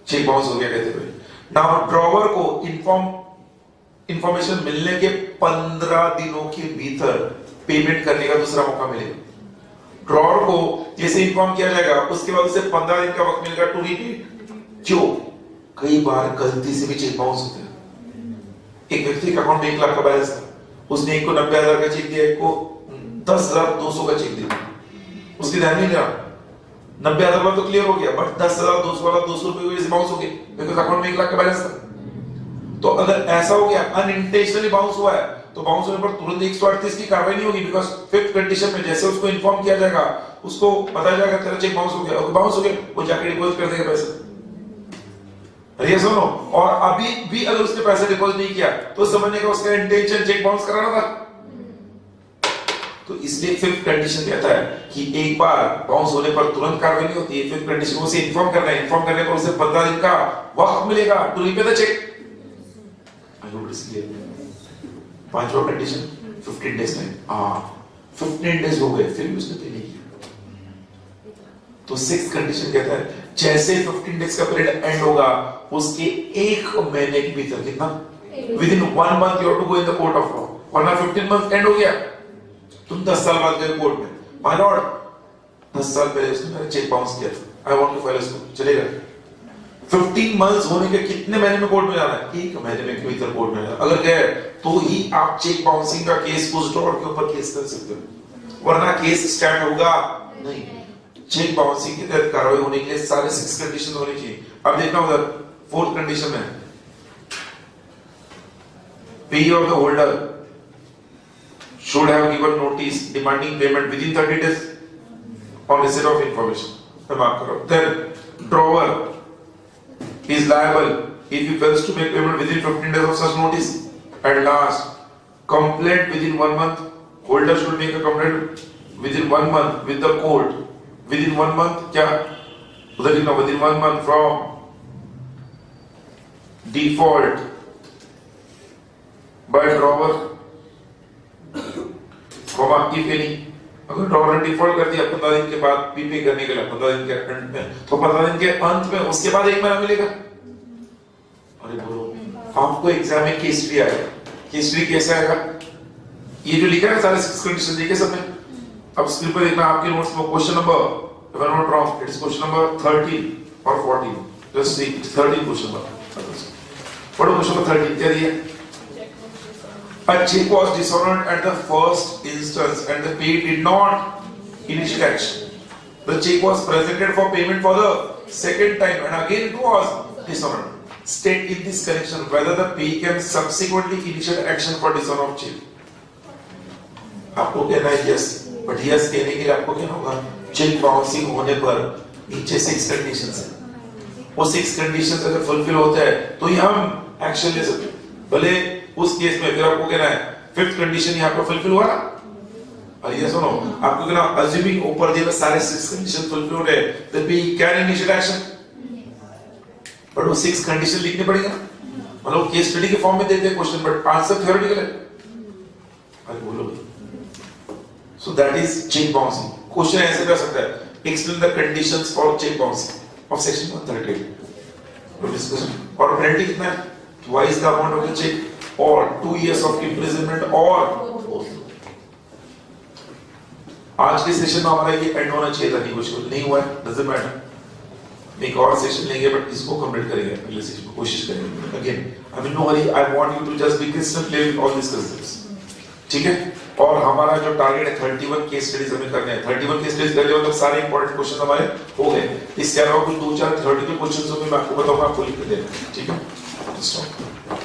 Speaker 1: चेक बाउंस हो गया कहते हुए, नाउ ड्रॉवर को इंफॉर्मेशन मिलने के 15 दिनों के भीतर पेमेंट करने का दूसरा मौका मिलेगा। ड्रॉवर को जैसे इन्फॉर्म किया जाएगा उसके बाद उसे 15 दिन का वक्त मिलेगा टू रिपीट। क्यों? कई बार गलती से भी चेक बाउंस होते हैं। एक व्यक्ति का अकाउंट में 1 लाख का बैलेंस था, उसने एक को 90,000 का चेक दिया, एक को 10,200 का चेक दिया, उसकी ध्यान नहीं रहा, 90,000 वाला तो क्लियर हो गया, बट 10,200 वाला 200 रुपए की वजह से बाउंस हो गया बिकॉज़ अकाउंट में 1 लाख का बैलेंस था। तो अगर ऐसा हो गया, अनइंटेंशनली बाउंस हुआ है, तो बाउंस होने पर तुरंत 138 की कार्रवाई नहीं होगी बिकॉज़ 5th कंडीशन में जैसे उसको इन्फॉर्म किया जाएगा, उसको बताया जाएगा तेरा चेक बाउंस हो गया, और बाउंस हो गया, वो जाके डिपॉजिट कर देगा पैसे। अरे सुनो, और अभी भी अगर उसने पैसे डिपॉजिट नहीं किया तो समझने का उसका इंटेंशन चेक बाउंस कराना था। तो इसलिए 5th कंडीशन कहता है कि एक बार बाउंस होने पर तुरंत कार्रवाई नहीं होती है। 5th कंडीशन उसे इन्फॉर्म करना है, इन्फॉर्म करने पर उसे 15 दिन का वक्त मिलेगा to repay the cheque. I hope it's clear. 5वां कंडीशन 15 डेज टाइम। 15 डेज हो गए फिर भी उसने पे नहीं किया। तो 6th कंडीशन कहता है जैसे 15 डेज का पीरियड एंड होगा उसके 1 महीने के भीतर, कितना? Within 1 month you have to go in the court of law, वरना 15 मंथ एंड हो गया, तुम 10 साल बाद गए कोर्ट में, माय लॉर्ड 10 साल पहले उसने मेरा चेक बाउंस किया, आई वांट टू फाइल इसको, चलेगा? 15 मंथ्स होने के कितने महीने में कोर्ट में जाना है? 1 महीने में के भीतर कोर्ट में जाना। अगर गए तो ही आप चेक बाउंसिंग का केस उस ड्रॉवर के ऊपर केस कर सकते हो, वरना केस स्टार्ट होगा नहीं। चेक बाउंसिंग के तहत कार्रवाई होने के लिए सारे 6 कंडीशन होने चाहिए। अब देखना उधर 4th कंडीशन में pair of the holder should have given notice demanding payment within 30 days on receipt of information. Then drawer is liable if he fails to make payment within 15 days of such notice. And last, complaint within 1 month. Holder should make a complaint within 1 month with the court. Within 1 month, क्या? उधर लिखना within 1 month from default by drawer. if any, अगर drawer ने default कर दिया 15 दिन के बाद पे करने के लिए 15 दिन के अंत में, तो 15 दिन के अंत में उसके बाद 1 महीना मिलेगा। अरे बोलो, आपको एग्जाम में केस स्टडी आएगा, केस स्टडी कैसे आएगा? ये जो लिखा है सारे 6 कंडीशन देखे सबने। अब स्क्रीन पर देखना आपके नोट्स में question number, if I'm not wrong, it is question number 13 or 14. Just see, it's 13 question number. What is question number 13? क्या दिया? A check was dishonored at the first instance and the payer did not initiate action. The check was presented for payment for the second time and again it was dishonored. State in this connection whether the payer can subsequently initiate action for dishonor of check. आपको कहना है yes, but yes कहने के लिए आपको क्या होगा? Cheque bouncing होने पर नीचे 6 कंडीशंस हैं। वो 6 कंडीशंस अगर फुलफिल होता है तो ही हम एक्शन ले सकते हैं। भले उस केस में फिर आपको कहना है 5th कंडीशन यहाँ पे फुलफिल हुआ ना? और ये सुनो, आपको कहना अज्यूमिंग ऊपर दिए सारे 6 कंडीशन फुलफिल हो रहे हैं, तो भी कैन इनिशिएट एक्शन। बट वो 6 कंडीशन लिखने पड़ेगा ना, मतलब केस स्टडी के फॉर्म में देते हैं क्वेश्चन, बट आंसर थ्योरेटिकल है। अरे बोलो, so that is cheque bouncing. Question ऐसे कर सकता है, explain the conditions for cheque bouncing off section 138। तो डिस्कशन और पेनल्टी कितना है? Twice the amount of the check or 2 years of imprisonment or आज के सेशन में हमारा ये एंड होना चाहिए था, नेगोशिएबल नहीं हुआ है, डजंट मैटर। एक और सेशन लेंगे बट इसको कंप्लीट करेंगे अगले सेशन में, कोशिश करेंगे। Again I mean no worry, I want you to just be crystal clear with all this concepts, ठीक है? और हमारा जो टारगेट है 31 केस स्टडीज हमें करने हैं। 31 केस स्टडीज कर लिए मतलब सारे इंपॉर्टेंट क्वेश्चन हमारे हो गए। इसके अलावा कुछ 2-4 थ्योरेटिकल क्वेश्चंस भी मैं आपको बताऊंगा, आपको लिख के देना, ठीक है? Stop.